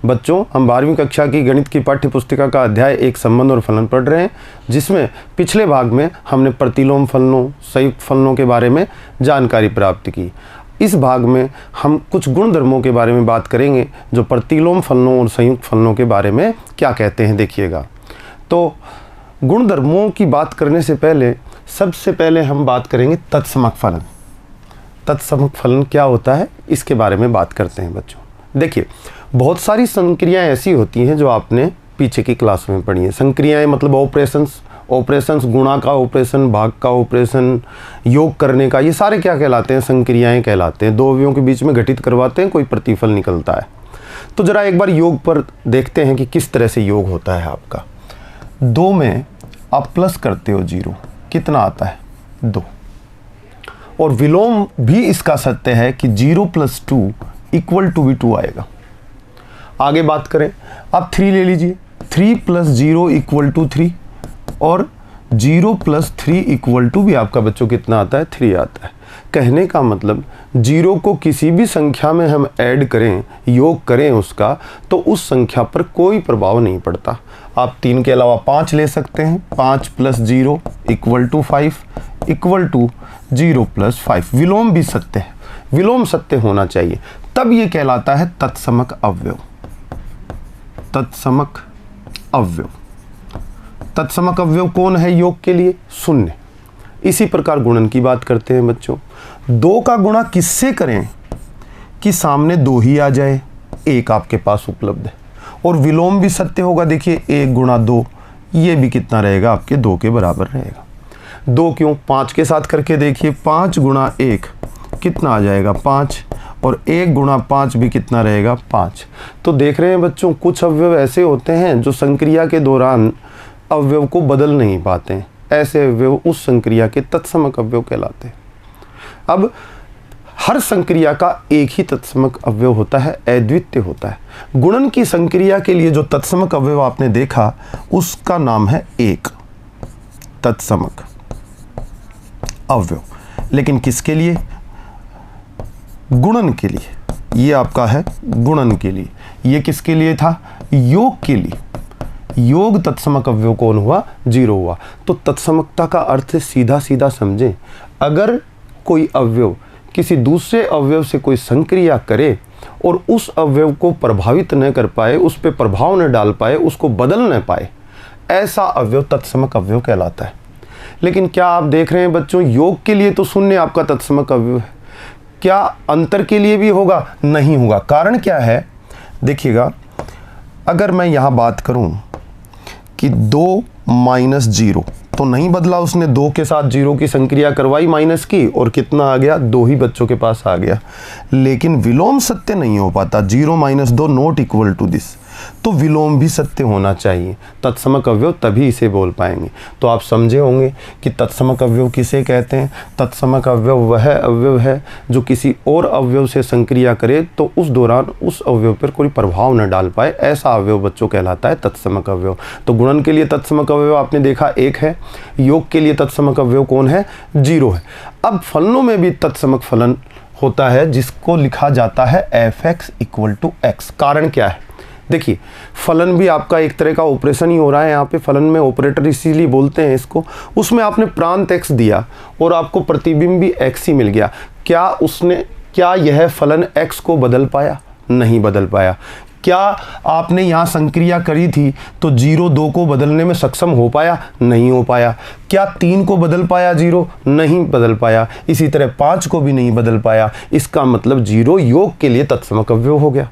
बच्चों, हम 12वीं कक्षा की गणित की पाठ्य पुस्तिका का अध्याय 1 संबंध और फलन पढ़ रहे हैं, जिसमें पिछले भाग में हमने प्रतिलोम फलनों, संयुक्त फलनों के बारे में जानकारी प्राप्त की। इस भाग में हम कुछ गुणधर्मों के बारे में बात करेंगे जो प्रतिलोम फलनों और संयुक्त फलनों के बारे में क्या कहते हैं, देखिएगा। तो गुणधर्मों की बात करने से पहले सबसे पहले हम बात करेंगे तत्समक फलन। तत्समक फलन क्या होता है, इसके बारे में बात करते हैं बच्चों। देखिए, बहुत सारी संक्रियाएं ऐसी होती हैं जो आपने पीछे की क्लास में पढ़ी हैं। संक्रियाएं मतलब ऑपरेशंस, गुणा का ऑपरेशन, भाग का ऑपरेशन, योग करने का, ये सारे क्या कहलाते हैं, संक्रियाएं कहलाते हैं। दो अवयवों के बीच में घटित करवाते हैं, कोई प्रतिफल निकलता है। तो जरा एक बार योग पर देखते हैं कि किस तरह से योग होता है आपका। 2 में आप प्लस करते हो 0, कितना आता है, 2। और विलोम भी इसका सत्य है कि 0 + 2 = भी 2 आएगा। आगे बात करें, आप 3 ले लीजिए, 3 + 0 = 3, और 0 + 3 = भी आपका बच्चों कितना आता है, 3 आता है। कहने का मतलब 0 को किसी भी संख्या में हम ऐड करें, योग करें उसका, तो उस संख्या पर कोई प्रभाव नहीं पड़ता। आप 3 के अलावा 5 ले सकते हैं, 5 + 0 = 5 = 0 + 5। विलोम भी सत्य है, विलोम सत्य होना चाहिए, तब ये कहलाता है तत्समक अवयव। तत्समक अवयव, तत्समक अवयव कौन है योग के लिए, 0। इसी प्रकार गुणन की बात करते हैं बच्चों। 2 का गुणा किससे करें कि सामने 2 ही आ जाए, 1 आपके पास उपलब्ध है, और विलोम भी सत्य होगा। देखिए 1 × 2, ये भी कितना रहेगा, आपके 2 के बराबर रहेगा। 2 क्यों, 5 के साथ करके देखिए, 5 × 1 कितना आ जाएगा, 5, और 1 × 5 भी कितना रहेगा, 5। तो देख रहे हैं बच्चों, कुछ अवयव ऐसे होते हैं जो संक्रिया के दौरान अवयव को बदल नहीं पाते हैं। ऐसे अवयव उस संक्रिया के तत्समक अवयव कहलाते हैं। अब हर संक्रिया का एक ही तत्समक अवयव होता है, अद्वितीय होता है। गुणन की संक्रिया के लिए जो तत्समक अवयव आपने देखा, उसका नाम है एक तत्समक अवयव। लेकिन किसके लिए, गुणन के लिए। ये आपका है गुणन के लिए, ये किसके लिए था, योग के लिए। योग तत्समक अवयव कौन हुआ, 0 हुआ। तो तत्समकता का अर्थ सीधा सीधा समझें, अगर कोई अवयव किसी दूसरे अवयव से कोई संक्रिया करे और उस अवयव को प्रभावित न कर पाए, उस पर प्रभाव न डाल पाए, उसको बदल न पाए, ऐसा अवयव तत्समक अवयव कहलाता है। लेकिन क्या आप देख रहे हैं बच्चों, योग के लिए तो 0 आपका तत्समक अवयव है, क्या अंतर के लिए भी होगा, नहीं होगा। कारण क्या है, देखिएगा, अगर मैं यहाँ बात करूँ कि 2 - 0, तो नहीं बदला उसने, 2 के साथ 0 की संक्रिया करवाई माइनस की, और कितना आ गया, 2 ही बच्चों के पास आ गया। लेकिन विलोम सत्य नहीं हो पाता, 0 - 2 ≠ दिस। तो विलोम भी सत्य होना चाहिए, तत्समक अवयव, तभी इसे बोल पाएंगे। तो आप समझे होंगे कि तत्समक अवयव किसे कहते हैं। तत्समक अवयव वह अवयव है जो किसी और अवयव से संक्रिया करे तो उस दौरान उस अवयव पर कोई प्रभाव न डाल पाए, ऐसा अवयव बच्चों कहलाता है तत्समक अवयव। तो गुणन के लिए तत्समक अवयव आपने देखा 1 है, योग के लिए तत्समक अवयव कौन है, 0 है। अब फलनों में भी तत्समक फलन होता है जिसको लिखा जाता है f(x = x)। कारण क्या है, देखिए, फलन भी आपका एक तरह का ऑपरेशन ही हो रहा है। यहाँ पे फलन में ऑपरेटर इसीलिए बोलते हैं इसको। उसमें आपने प्रांत x दिया और आपको प्रतिबिंब भी x ही मिल गया। क्या यह फलन x को बदल पाया, नहीं बदल पाया। क्या आपने यहाँ संक्रिया करी थी तो 0 2 को बदलने में सक्षम हो पाया, नहीं हो पाया। क्या 3 को बदल पाया 0, नहीं बदल पाया। इसी तरह 5 को भी नहीं बदल पाया। इसका मतलब 0 योग के लिए तत्समक अवयव हो गया।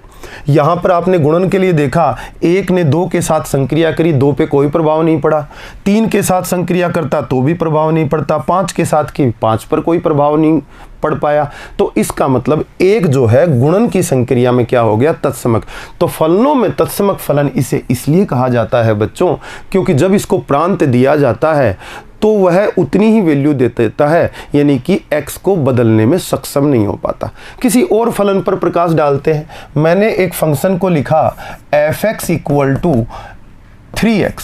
यहाँ पर आपने गुणन के लिए देखा, 1 ने 2 के साथ संक्रिया करी, 2 पे कोई प्रभाव नहीं पड़ा। 3 के साथ संक्रिया करता तो भी प्रभाव नहीं पड़ता। 5 के साथ की, 5 पर कोई प्रभाव नहीं पड़ पाया। तो इसका मतलब 1 जो है गुणन की संक्रिया में क्या हो गया, तत्समक। तो फलनों में तत्समक फलन इसे इसलिए कहा जाता है बच्चों, क्योंकि जब इसको प्रांत दिया जाता है तो वह उतनी ही वैल्यू दे देता है, यानी कि x को बदलने में सक्षम नहीं हो पाता। किसी और फलन पर प्रकाश डालते हैं। मैंने एक फंक्शन को लिखा f(x = 3x),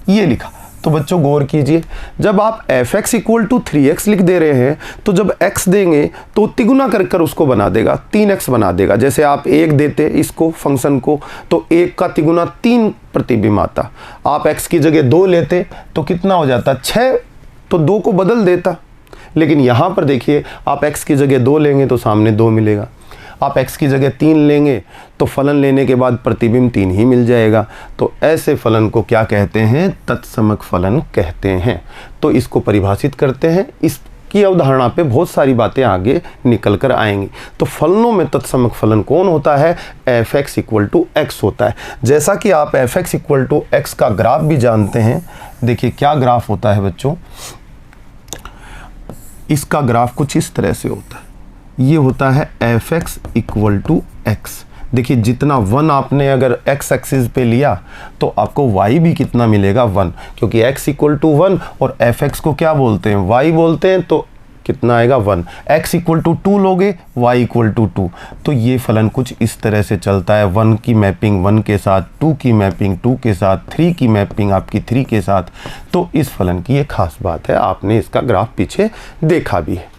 ये लिखा, तो बच्चों गौर कीजिए, जब आप f(x = 3x) लिख दे रहे हैं तो जब x देंगे तो तिगुना कर कर उसको बना देगा, 3x बना देगा। जैसे आप 1 देते इसको फंक्शन को तो 1 का तिगुना 3 प्रतिबिंब आता। आप x की जगह 2 लेते तो कितना हो जाता, 6, तो 2 को बदल देता। लेकिन यहाँ पर देखिए, आप x की जगह 2 लेंगे तो सामने 2 मिलेगा, आप x की जगह 3 लेंगे तो फलन लेने के बाद प्रतिबिंब 3 ही मिल जाएगा। तो ऐसे फलन को क्या कहते हैं, तत्समक फलन कहते हैं। तो इसको परिभाषित करते हैं, इसकी अवधारणा पे बहुत सारी बातें आगे निकल कर आएंगी। तो फलनों में तत्समक फलन कौन होता है, f(x = x) होता है। जैसा कि आप f(x = x) का ग्राफ भी जानते हैं, देखिए क्या ग्राफ होता है बच्चों, इसका ग्राफ कुछ इस तरह से होता है। ये होता है f(x = x)। देखिए जितना 1 आपने अगर x एक्सिस पे लिया तो आपको y भी कितना मिलेगा, 1, क्योंकि x = 1 और f(x) को क्या बोलते हैं, y बोलते हैं, तो कितना आएगा 1। x = 2 लोगे, y = 2। तो ये फलन कुछ इस तरह से चलता है, 1 की मैपिंग 1 के साथ, 2 की मैपिंग 2 के साथ, 3 की मैपिंग आपकी 3 के साथ। तो इस फलन की ये खास बात है, आपने इसका ग्राफ पीछे देखा भी है।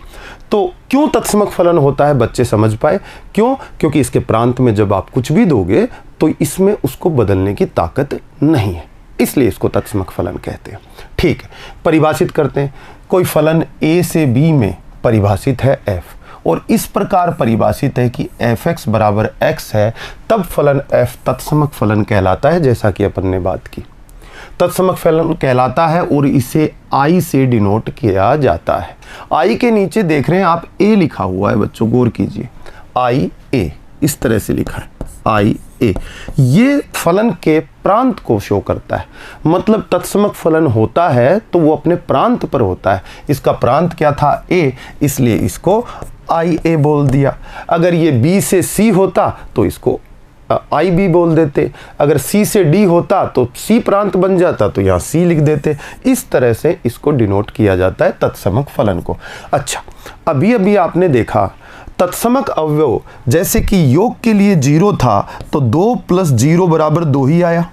तो क्यों तत्समक फलन होता है, बच्चे समझ पाए क्यों, क्योंकि इसके प्रांत में जब आप कुछ भी दोगे तो इसमें उसको बदलने की ताकत नहीं है, इसलिए इसको तत्समक फलन कहते हैं। ठीक है, परिभाषित करते हैं। कोई फलन a से b में परिभाषित है f, और इस प्रकार परिभाषित है कि f(x = x) है, तब फलन f तत्समक फलन कहलाता है, जैसा कि अपन ने बात की। तत्समक फलन कहलाता है और इसे I से डिनोट किया जाता है। I के नीचे देख रहे हैं आप a लिखा हुआ है बच्चों, गौर कीजिए, IA इस तरह से लिखा है, IA। ये फलन के प्रांत को शो करता है, मतलब तत्समक फलन होता है तो वो अपने प्रांत पर होता है। इसका प्रांत क्या था, a, इसलिए इसको IA बोल दिया। अगर ये b से c होता तो इसको IB बोल देते, अगर C से D होता तो C प्रांत बन जाता तो यहाँ C लिख देते। इस तरह से इसको डिनोट किया जाता है तत्समक फलन को। अच्छा, अभी आपने देखा तत्समक अवयव, जैसे कि योग के लिए 0 था तो 2 + 0 = 2 ही आया,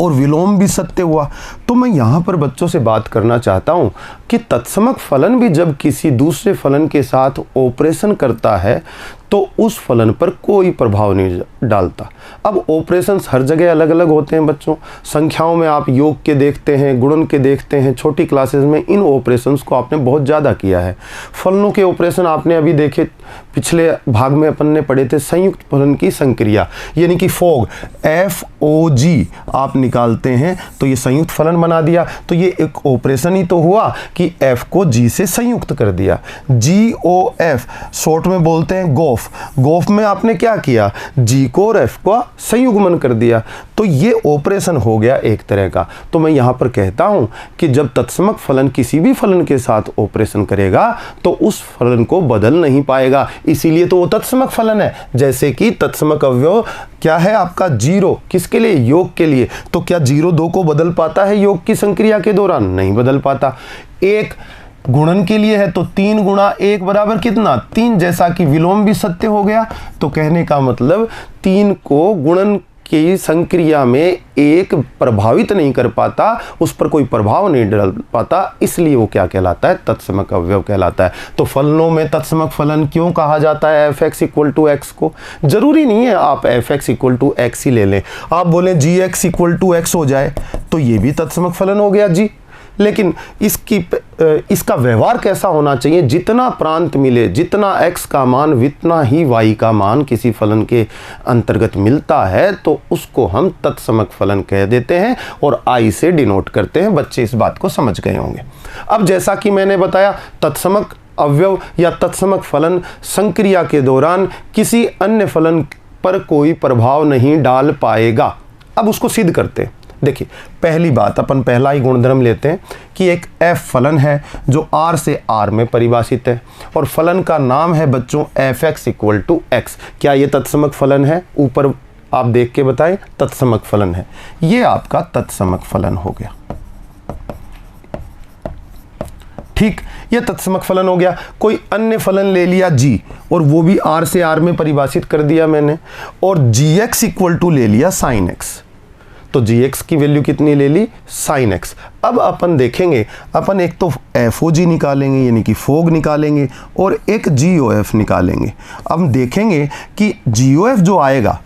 और विलोम भी सत्य हुआ। तो मैं यहाँ पर बच्चों से बात करना चाहता हूँ कि तत्समक फलन भी जब किसी दूसरे फलन के साथ ऑपरेशन करता है तो उस फलन पर कोई प्रभाव नहीं डालता। अब ऑपरेशंस हर जगह अलग अलग होते हैं बच्चों, संख्याओं में आप योग के देखते हैं, गुणन के देखते हैं, छोटी क्लासेस में इन ऑपरेशंस को आपने बहुत ज़्यादा किया है। फलनों के ऑपरेशन आपने अभी देखे, पिछले भाग में अपन ने पढ़े थे संयुक्त फलन की संक्रिया, यानी कि फोग, FOG आप निकालते हैं तो ये संयुक्त फलन बना दिया। तो ये एक ऑपरेशन ही तो हुआ कि F को G से संयुक्त कर दिया। GOF शॉर्ट में बोलते हैं गोफ में आपने क्या किया, G को और F को संयुग्मन कर दिया। तो ये ऑपरेशन हो गया एक तरह का। तो मैं यहाँ पर कहता हूँ कि जब तत्समक फलन किसी भी फलन के साथ ऑपरेशन करेगा तो उस फलन को बदल नहीं पाएगा, इसीलिए तो वो तत्समक फलन है। जैसे कि तत्समक अवयव क्या है आपका 0, किसके लिए, योग के लिए। तो क्या 0 2 को बदल पाता है योग की संक्रिया के दौरान, नहीं बदल पाता। 1 गुणन के लिए है तो 3 × 1 = कितना, 3, जैसा कि विलोम भी सत्य हो गया। तो कहने का मतलब 3 को गुणन की संक्रिया में 1 प्रभावित नहीं कर पाता, उस पर कोई प्रभाव नहीं डाल पाता, इसलिए वो क्या कहलाता है, तत्समक अवयव कहलाता है। तो फलनों में तत्समक फलन क्यों कहा जाता है f(x = x) को? जरूरी नहीं है आप f(x = x) ही ले लें, आप बोले g(x = x) हो जाए तो ये भी तत्समक फलन हो गया जी। लेकिन इसका व्यवहार कैसा होना चाहिए, जितना प्रांत मिले, जितना x का मान उतना ही y का मान किसी फलन के अंतर्गत मिलता है तो उसको हम तत्समक फलन कह देते हैं और I से डिनोट करते हैं। बच्चे इस बात को समझ गए होंगे। अब जैसा कि मैंने बताया, तत्समक अवयव या तत्समक फलन संक्रिया के दौरान किसी अन्य फलन पर कोई प्रभाव नहीं डाल पाएगा। अब उसको सिद्ध करते हैं। देखिए, पहली बात, अपन पहला ही गुणधर्म लेते हैं कि एक f फलन है जो r से r में परिभाषित है और फलन का नाम है बच्चों f(x = x)। क्या ये तत्समक फलन है? ऊपर आप देख के बताएं, तत्समक फलन है। ये आपका तत्समक फलन हो गया। ठीक, ये तत्समक फलन हो गया। कोई अन्य फलन ले लिया g और वो भी r से r में परिभाषित कर दिया मैंने, और gx = ले लिया sin x। तो जी एक्स की वैल्यू कितनी ले ली, साइन एक्स। अब अपन देखेंगे, अपन एक तो एफ ओ जी निकालेंगे यानी कि फोग निकालेंगे और एक जी ओ एफ निकालेंगे। अब देखेंगे कि जी ओ एफ जो आएगा,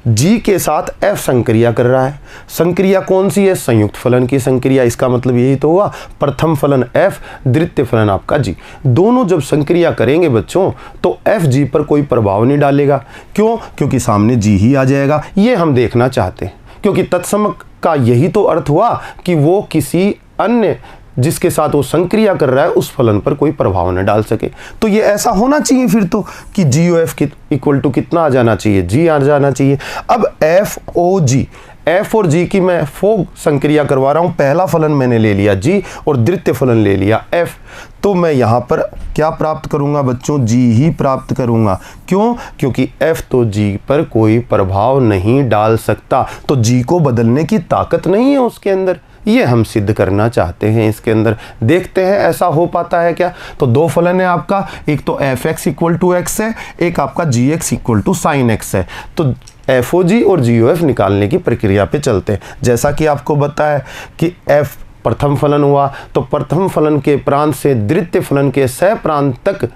जी के साथ एफ संक्रिया कर रहा है। संक्रिया कौन सी है, संयुक्त फलन की संक्रिया। इसका मतलब यही तो हुआ, प्रथम फलन एफ, द्वितीय फलन आपका जी। दोनों जब संक्रिया करेंगे बच्चों तो एफ जी पर कोई प्रभाव नहीं डालेगा। क्यों, क्योंकि सामने जी ही आ जाएगा। ये हम देखना चाहते हैं, क्योंकि तत्समक का यही तो अर्थ हुआ कि वो किसी अन्य जिसके साथ वो संक्रिया कर रहा है उस फलन पर कोई प्रभाव न डाल सके। तो ये ऐसा होना चाहिए फिर तो कि जी ओ एफ इक्वल टू कितना आ जाना चाहिए, जी आ जाना चाहिए। अब एफ ओ जी, एफ और जी की मैं फोग संक्रिया करवा रहा हूँ। पहला फलन मैंने ले लिया जी और द्वितीय फलन ले लिया एफ। तो मैं यहाँ पर क्या प्राप्त करूँगा बच्चों, जी ही प्राप्त करूँगा। क्यों, क्योंकि एफ तो जी पर कोई प्रभाव नहीं डाल सकता, तो जी को बदलने की ताकत नहीं है उसके अंदर। ये हम सिद्ध करना चाहते हैं इसके अंदर। देखते हैं ऐसा हो पाता है क्या। तो दो फलन है आपका, एक तो f x equal to x है, एक आपका g x equal to sine x है। तो एफ ओ जी और जी ओ एफ निकालने की प्रक्रिया पे चलते हैं। जैसा कि आपको बताया कि एफ प्रथम फलन हुआ, तो प्रथम फलन के प्रांत से द्वितीय फलन के सह प्रांत तक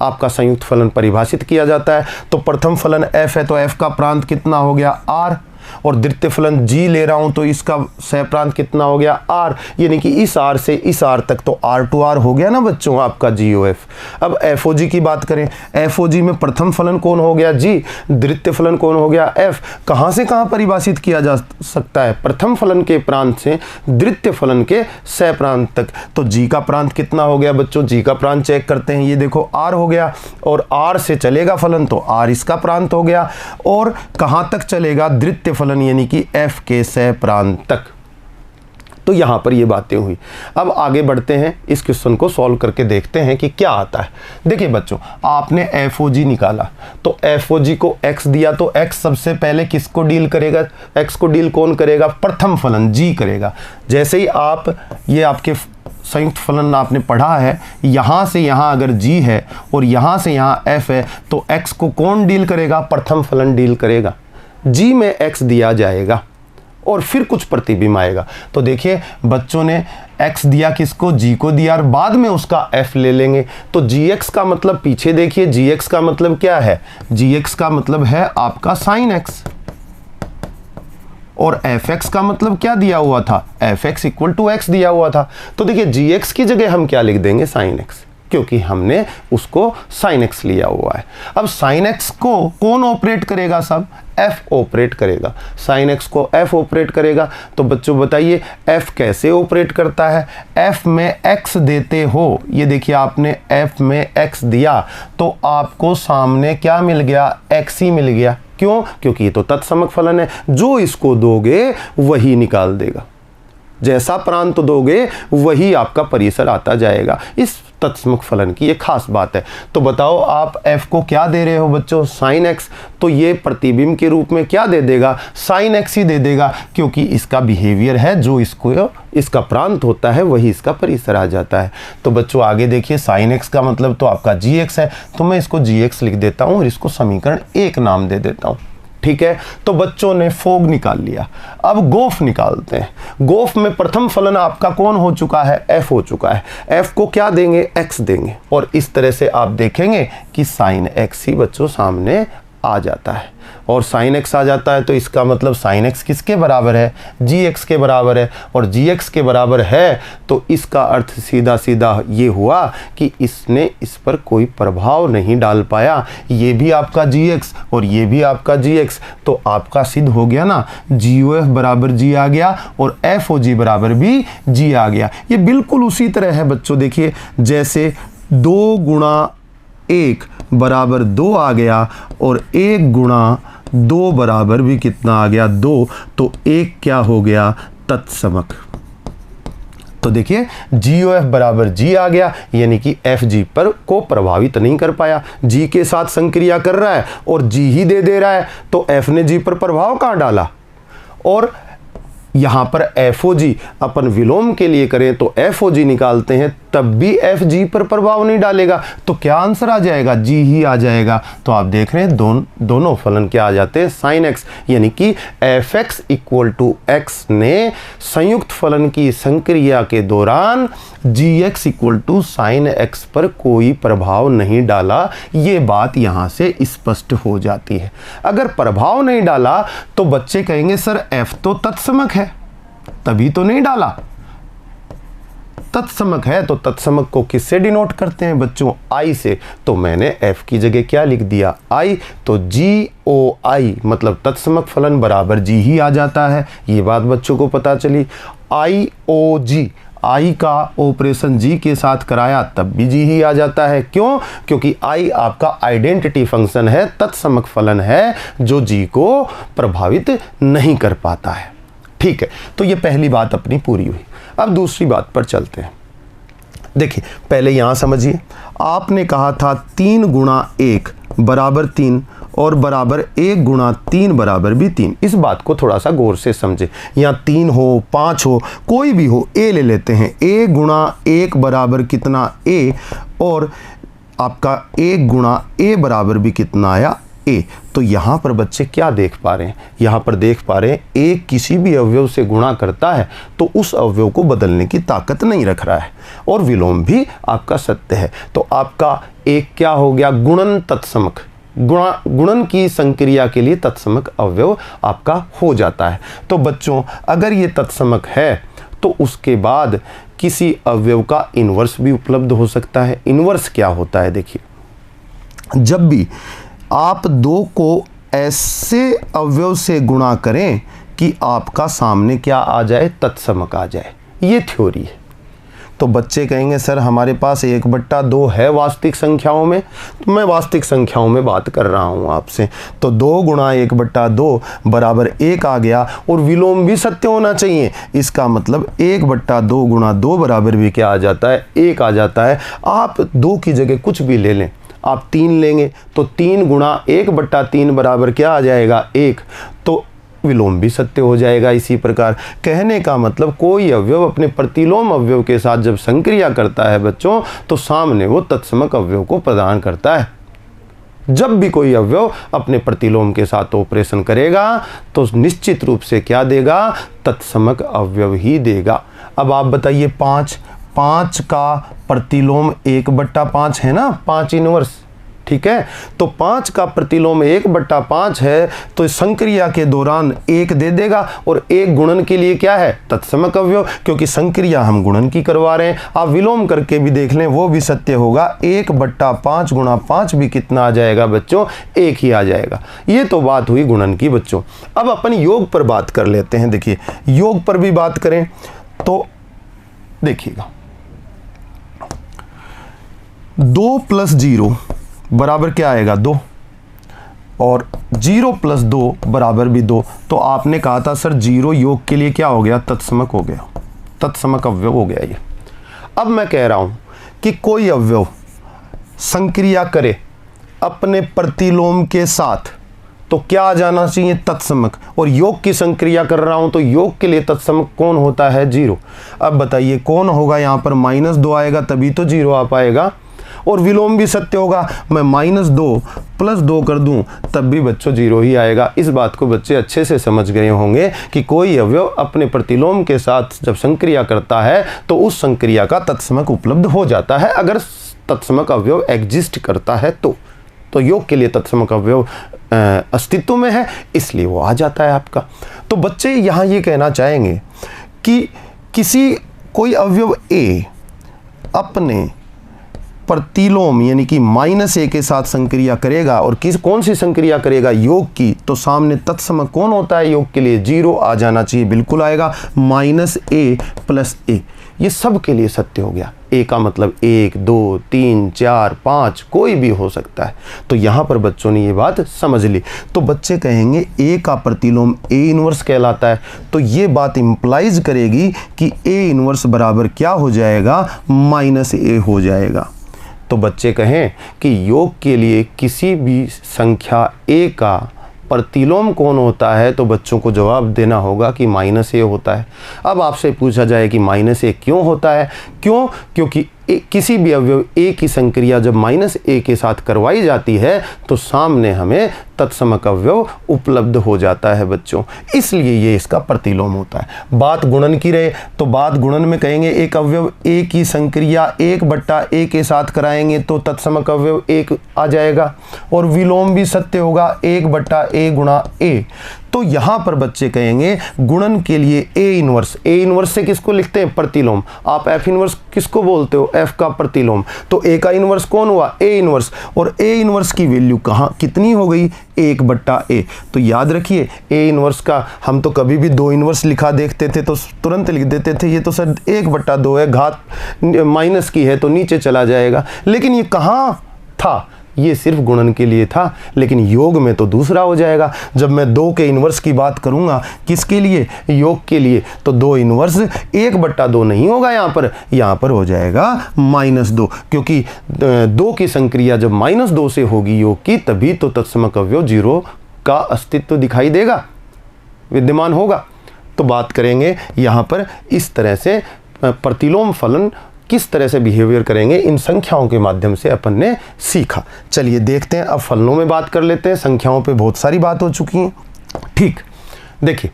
आपका संयुक्त फलन परिभाषित किया जाता है। तो प्रथम फलन एफ है तो एफ का प्रांत कितना हो गया, आर, और द्वितीय फलन जी ले रहा हूं तो इसका सह प्रांत कितना हो गया, आर, यानी कि इस आर से इस आर तक, तो आर टू आर हो गया ना बच्चों आपका जी ओ एफ। अब एफ ओ जी की बात करें, एफ ओ जी में प्रथम फलन कौन हो गया, जी, द्वितीय फलन कौन हो गया, एफ। कहां से कहां परिभाषित किया जा सकता है, प्रथम फलन के प्रांत से द्वितीय फलन के सह प्रांत तक। तो जी का प्रांत कितना हो गया बच्चों, जी का प्रांत चेक करते हैं, ये देखो आर हो गया, और आर से चलेगा फलन तो आर इसका प्रांत हो गया, और कहां तक चलेगा, द्वितीय फलन यानी कि एफ के सह प्रांत तक। तो यहां पर ये बातें हुई। अब आगे बढ़ते हैं, इस क्वेश्चन को सॉल्व करके देखते हैं कि क्या आता है। देखिए बच्चों, आपने एफ ओ जी निकाला, तो एफ ओ जी को एक्स दिया, तो एक्स सबसे पहले किसको डील करेगा, एक्स को डील कौन करेगा, प्रथम फलन जी करेगा। जैसे ही आप ये आपके संयुक्त फलन आपने पढ़ा है, यहां से यहां अगर जी है और यहां से यहां एफ है, तो एक्स को कौन डील करेगा, प्रथम फलन डील करेगा। जी में x दिया जाएगा और फिर कुछ प्रतिबिंब आएगा। तो देखिए बच्चों ने x दिया किसको, g को दिया, और बाद में उसका f ले लेंगे। तो gx का मतलब पीछे देखिए, gx का मतलब क्या है, gx का मतलब है आपका sin x, और fx का मतलब क्या दिया हुआ था, fx इक्वल टू x दिया हुआ था। तो देखिए gx की जगह हम क्या लिख देंगे, sin x, क्योंकि हमने उसको sin x लिया हुआ है। अब sin x को कौन ऑपरेट करेगा, सब f ऑपरेट करेगा, sin x को f ऑपरेट करेगा। तो बच्चों बताइए f कैसे ऑपरेट करता है, f में x देते हो, ये देखिए आपने f में x दिया तो आपको सामने क्या मिल गया, x ही मिल गया। क्यों, क्योंकि ये तो तत्समक फलन है, जो इसको दोगे वही निकाल देगा, जैसा प्रांत दोगे वही आपका परिसर आता जाएगा। इस तत्समक फलन की ये खास बात है। तो बताओ आप f को क्या दे रहे हो बच्चों, sin x, तो ये प्रतिबिंब के रूप में क्या दे देगा, sin x ही दे देगा, क्योंकि इसका बिहेवियर है, जो इसको इसका प्रांत होता है वही इसका परिसर आ जाता है। तो बच्चों आगे देखिए, sin x का मतलब तो आपका gx है, तो मैं इसको gx लिख देता हूँ और इसको समीकरण 1 नाम दे देता हूँ। ठीक है, तो बच्चों ने फोग निकाल लिया। अब गोफ निकालते हैं। गोफ में प्रथम फलन आपका कौन हो चुका है, f हो चुका है। f को क्या देंगे, x देंगे, और इस तरह से आप देखेंगे कि sin x ही बच्चों सामने आ जाता है, और sin x आ जाता है तो इसका मतलब sin x किसके बराबर है, gx के बराबर है, और gx के बराबर है तो इसका अर्थ सीधा सीधा ये हुआ कि इसने इस पर कोई प्रभाव नहीं डाल पाया। ये भी आपका gx और ये भी आपका gx, तो आपका सिद्ध हो गया ना, GOF बराबर g आ गया और FOG बराबर भी g आ गया। ये बिल्कुल उसी तरह है बच्चों, देखिए जैसे 2 गुणा 1 बराबर 2 आ गया और 1 गुणा 2 बराबर भी कितना आ गया, 2, तो 1 क्या हो गया, तत्समक। तो देखिए GOF बराबर G आ गया, यानी कि FG पर को प्रभावित नहीं कर पाया, G के साथ संक्रिया कर रहा है और G ही दे रहा है, तो F ने G पर प्रभाव कहाँ डाला। और यहाँ पर FOG अपन विलोम के लिए करें तो FOG निकालते हैं तब भी एफ जी पर प्रभाव नहीं डालेगा। तो क्या आंसर आ जाएगा? जी ही आ जाएगा। तो आप देख रहे हैं दोनों फलन क्या आ जाते हैं? साइन एक्स, यानी कि f x equal to x ने संयुक्त फलन की संक्रिया के दौरान g x equal to sine x पर कोई प्रभाव नहीं डाला। ये बात यहाँ से स्पष्ट हो जाती है। अगर प्रभाव नहीं डाला तो बच्चे कहेंगे सर एफ तो तत्समक है, तभी तो नहीं डाला। तत्समक है तो तत्समक को किससे डिनोट करते हैं बच्चों? आई से। तो मैंने एफ की जगह क्या लिख दिया? आई। तो जी ओ आई मतलब तत्समक फलन बराबर जी ही आ जाता है। ये बात बच्चों को पता चली। आई ओ जी, आई का ऑपरेशन जी के साथ कराया तब भी जी ही आ जाता है। क्यों? क्योंकि आई आपका आइडेंटिटी फंक्शन है, तत्समक फलन है जो जी को प्रभावित नहीं कर पाता है। ठीक है, तो ये पहली बात अपनी पूरी हुई। अब दूसरी बात पर चलते हैं। देखिए पहले यहाँ समझिए, आपने कहा था 3 गुणा 1 बराबर 3 और बराबर 1 गुणा 3 बराबर भी 3। इस बात को थोड़ा सा गौर से समझे। यहाँ 3 हो 5 हो कोई भी हो, ए ले लेते हैं। ए गुणा 1 बराबर कितना? ए। और आपका 1 गुणा ए बराबर भी कितना आया? ए। तो यहाँ पर बच्चे क्या देख पा रहे हैं? यहाँ पर देख पा रहे हैं ए किसी भी अवयव से गुणा करता है तो उस अवयव को बदलने की ताकत नहीं रख रहा है, और विलोम भी आपका सत्य है। तो आपका एक क्या हो गया? गुणन तत्समक। गुणन की संक्रिया के लिए तत्समक अवयव आपका हो जाता है। तो बच्चों अगर ये तत्समक है तो उसके बाद किसी अवयव का इन्वर्स भी उपलब्ध हो सकता है। इन्वर्स क्या होता है? देखिए, जब भी आप 2 को ऐसे अवयव से गुणा करें कि आपका सामने क्या आ जाए? तत्समक आ जाए। ये थ्योरी है। तो बच्चे कहेंगे सर हमारे पास 1/2 है वास्तविक संख्याओं में। तो मैं वास्तविक संख्याओं में बात कर रहा हूँ आपसे। तो 2 गुणा 1/2 बराबर 1 आ गया, और विलोम भी सत्य होना चाहिए। इसका मतलब 1/2 गुणा 2 बराबर भी क्या आ जाता है? 1 आ जाता है। आप 2 की जगह कुछ भी ले लें, आप 3 लेंगे तो 3 गुणा 1/3 बराबर क्या आ जाएगा? 1। तो विलोम भी सत्य हो जाएगा। इसी प्रकार कहने का मतलब कोई अवयव अपने प्रतिलोम अवयव के साथ जब संक्रिया करता है बच्चों, तो सामने वो तत्समक अवयव को प्रदान करता है। जब भी कोई अवयव अपने प्रतिलोम के साथ ऑपरेशन करेगा तो निश्चित रूप से क्या देगा? तत्समक अवयव ही देगा। अब आप बताइए 5 का प्रतिलोम 1/5 है ना, 5 इनवर्स। ठीक है, तो 5 का प्रतिलोम 1/5 है, तो संक्रिया के दौरान 1 दे देगा, और 1 गुणन के लिए क्या है? तत्समक अवयव, क्योंकि संक्रिया हम गुणन की करवा रहे हैं। आप विलोम करके भी देख लें, वो भी सत्य होगा। 1/5 गुणा 5 भी कितना आ जाएगा बच्चों? 1 ही आ जाएगा। ये तो बात हुई गुणन की बच्चों। अब अपन योग पर बात कर लेते हैं। देखिए योग पर भी बात करें तो देखिएगा, 2 + 0 बराबर क्या आएगा? 2, और 0 + 2 बराबर भी 2। तो आपने कहा था सर 0 योग के लिए क्या हो गया? तत्समक हो गया, तत्समक अवयव हो गया ये। अब मैं कह रहा हूं कि कोई अवयव संक्रिया करे अपने प्रतिलोम के साथ तो क्या आ जाना चाहिए? तत्समक। और योग की संक्रिया कर रहा हूं तो योग के लिए तत्समक कौन होता है? 0। अब बताइए कौन होगा? यहां पर -2 आएगा तभी तो 0 आ पाएगा, और विलोम भी सत्य होगा। मैं -2 + 2 कर दूं तब भी बच्चों 0 ही आएगा। इस बात को बच्चे अच्छे से समझ गए होंगे कि कोई अवयव अपने प्रतिलोम के साथ जब संक्रिया करता है तो उस संक्रिया का तत्समक उपलब्ध हो जाता है, अगर तत्समक अवयव एग्जिस्ट करता है तो योग के लिए तत्समक अवयव अस्तित्व में है, इसलिए वो आ जाता है आपका। तो बच्चे यहाँ ये कहना चाहेंगे कि कोई अवयव ए अपने प्रतिलोम यानी कि -a के साथ संक्रिया करेगा, और कौन सी संक्रिया करेगा? योग की। तो सामने तत्समक कौन होता है योग के लिए? 0 आ जाना चाहिए, बिल्कुल आएगा। -a + a, ये सब के लिए सत्य हो गया। a का मतलब 1, 2, 3, 4, 5 कोई भी हो सकता है। तो यहाँ पर बच्चों ने ये बात समझ ली। तो बच्चे कहेंगे a का प्रतिलोम a इनवर्स कहलाता है। तो ये बात इंप्लाइज करेगी कि a इनवर्स बराबर क्या हो जाएगा? -a हो जाएगा। तो बच्चे कहें कि योग के लिए किसी भी संख्या a का प्रतिलोम कौन होता है, तो बच्चों को जवाब देना होगा कि -a होता है। अब आपसे पूछा जाए कि -a क्यों होता है? क्योंकि किसी भी अवयव ए की संक्रिया जब माइनस ए के साथ करवाई जाती है तो सामने हमें तत्समक अवयव उपलब्ध हो जाता है बच्चों, इसलिए ये इसका प्रतिलोम होता है। बात गुणन की रहे तो बात गुणन में कहेंगे एक अवयव ए की संक्रिया 1/a के साथ कराएंगे तो तत्समक अवयव 1 आ जाएगा, और विलोम भी सत्य होगा 1/a गुणा a। तो यहाँ पर बच्चे कहेंगे गुणन के लिए ए इनवर्स से किसको लिखते हैं? प्रतिलोम। आप एफ इनवर्स किसको बोलते हो? एफ का प्रतिलोम। तो ए का इनवर्स कौन हुआ? A inverse. और ए इनवर्स की वैल्यू कहाँ कितनी हो गई? 1/a। तो याद रखिए ए इनवर्स का हम तो कभी भी 2 इनवर्स लिखा देखते थे तो तुरंत लिख देते थे ये तो सर 1/2 है, घात माइनस की है तो नीचे चला जाएगा, लेकिन ये कहाँ था? ये सिर्फ गुणन के लिए था, लेकिन योग में तो दूसरा हो जाएगा। जब मैं 2 के इन्वर्स की बात करूंगा, किसके लिए? योग के लिए, तो 2 इन्वर्स 1/2 नहीं होगा, यहाँ पर हो जाएगा -2, क्योंकि 2 की संक्रिया जब -2 से होगी योग की, तभी तो तत्समक अवयव 0 का अस्तित्व दिखाई देगा, विद्यमान होगा। तो बात करेंगे यहाँ पर इस तरह से प्रतिलोम फलन किस तरह से बिहेवियर करेंगे, इन संख्याओं के माध्यम से अपन ने सीखा। चलिए देखते हैं, अब फलनों में बात कर लेते हैं। संख्याओं पे बहुत सारी बात हो चुकी है। ठीक, देखिए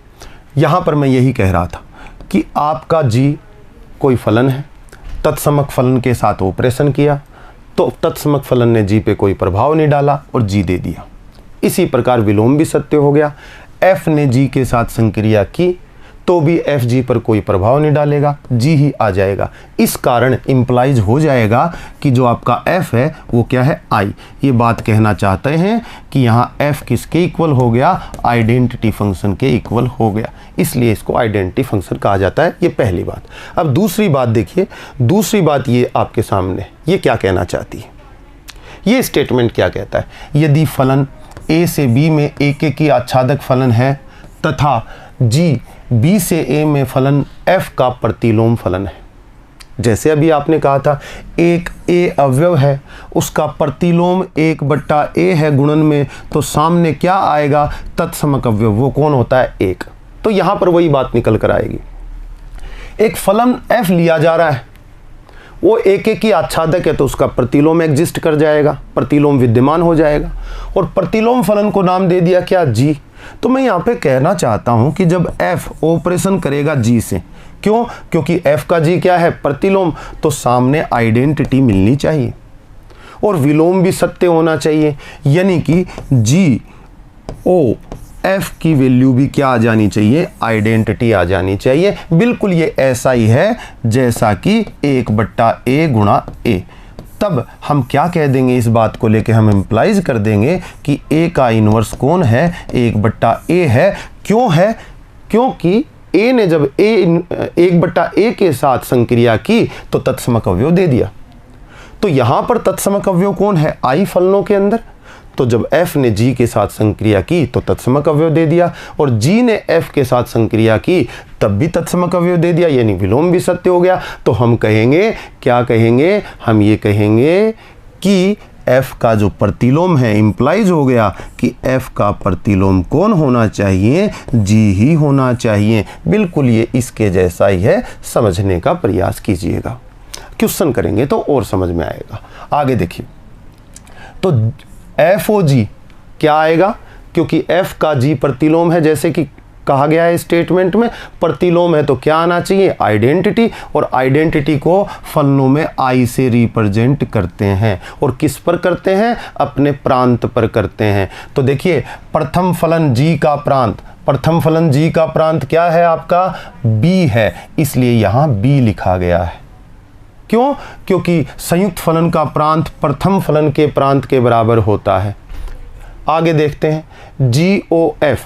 यहाँ पर मैं यही कह रहा था कि आपका जी कोई फलन है, तत्समक फलन के साथ ऑपरेशन किया तो तत्समक फलन ने जी पे कोई प्रभाव नहीं डाला और जी दे दिया। इसी प्रकार विलोम भी सत्य हो गया। एफ ने जी के साथ संक्रिया की तो भी एफ जी पर कोई प्रभाव नहीं डालेगा, जी ही आ जाएगा। इस कारण इम्प्लाइज हो जाएगा कि जो आपका एफ है वो क्या है? आई। ये बात कहना चाहते हैं कि यहाँ एफ किसके इक्वल हो गया? आइडेंटिटी फंक्शन के इक्वल हो गया, इसलिए इसको आइडेंटिटी फंक्शन कहा जाता है। ये पहली बात। अब दूसरी बात देखिए, दूसरी बात ये आपके सामने ये क्या कहना चाहती है? ये स्टेटमेंट क्या कहता है? यदि फलन ए से बी में एक की आच्छादक फलन है तथा जी बी से ए में फलन एफ का प्रतिलोम फलन है। जैसे अभी आपने कहा था एक ए अवयव है, उसका प्रतिलोम 1/a है गुणन में, तो सामने क्या आएगा? तत्समक अवयव। वो कौन होता है? 1। तो यहाँ पर वही बात निकल कर आएगी। एक फलन एफ लिया जा रहा है, वो एक की आच्छादक है तो उसका प्रतिलोम एग्जिस्ट कर जाएगा, प्रतिलोम विद्यमान हो जाएगा, और प्रतिलोम फलन को नाम दे दिया क्या? जी। तो मैं यहाँ पे कहना चाहता हूँ कि जब f ऑपरेशन करेगा g से, क्यों? क्योंकि f का g क्या है? प्रतिलोम, तो सामने आइडेंटिटी मिलनी चाहिए और विलोम भी सत्य होना चाहिए, यानी कि g o f की वैल्यू भी क्या आ जानी चाहिए? आइडेंटिटी आ जानी चाहिए। बिल्कुल ये ऐसा ही है जैसा कि 1/a गुणा a। तब हम क्या कह देंगे? इस बात को लेके हम इम्प्लाइज कर देंगे कि a का इन्वर्स कौन है? 1/a है। क्यों है? क्योंकि a ने जब 1/a के साथ संक्रिया की तो तत्समक अवयव दे दिया। तो यहाँ पर तत्समक अवयव कौन है? आई फलनों के अंदर। तो जब f ने g के साथ संक्रिया की तो तत्समक अवयव दे दिया, और g ने f के साथ संक्रिया की तब भी तत्समक अवयव दे दिया, यानी विलोम भी सत्य हो गया। तो हम कहेंगे, क्या कहेंगे? हम ये कहेंगे कि f का जो प्रतिलोम है, इम्प्लाइज हो गया कि f का प्रतिलोम कौन होना चाहिए? g ही होना चाहिए। बिल्कुल ये इसके जैसा ही है, समझने का प्रयास कीजिएगा। क्वेश्चन करेंगे तो और समझ में आएगा। आगे देखिए, तो FOG क्या आएगा? क्योंकि f का g प्रतिलोम है, जैसे कि कहा गया है स्टेटमेंट में, प्रतिलोम है तो क्या आना चाहिए? आइडेंटिटी। और आइडेंटिटी को फलनों में I से रिप्रेजेंट करते हैं, और किस पर करते हैं? अपने प्रांत पर करते हैं। तो देखिए प्रथम फलन g का प्रांत, प्रथम फलन g का प्रांत क्या है आपका? b है, इसलिए यहाँ b लिखा गया है। क्यों? क्योंकि संयुक्त फलन का प्रांत प्रथम फलन के प्रांत के बराबर होता है। आगे देखते हैं GOF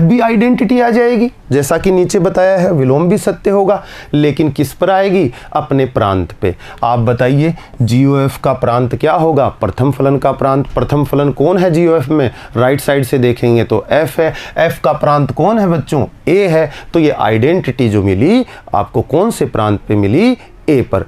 भी आइडेंटिटी आ जाएगी, जैसा कि नीचे बताया है, विलोम भी सत्य होगा, लेकिन किस पर आएगी? अपने प्रांत पे। आप बताइए GOF का प्रांत क्या होगा? प्रथम फलन का प्रांत। प्रथम फलन कौन है GOF में? राइट साइड से देखेंगे तो f है। f का प्रांत कौन है बच्चों? a है। तो ये आइडेंटिटी जो मिली आपको कौन से प्रांत पे मिली? a पर।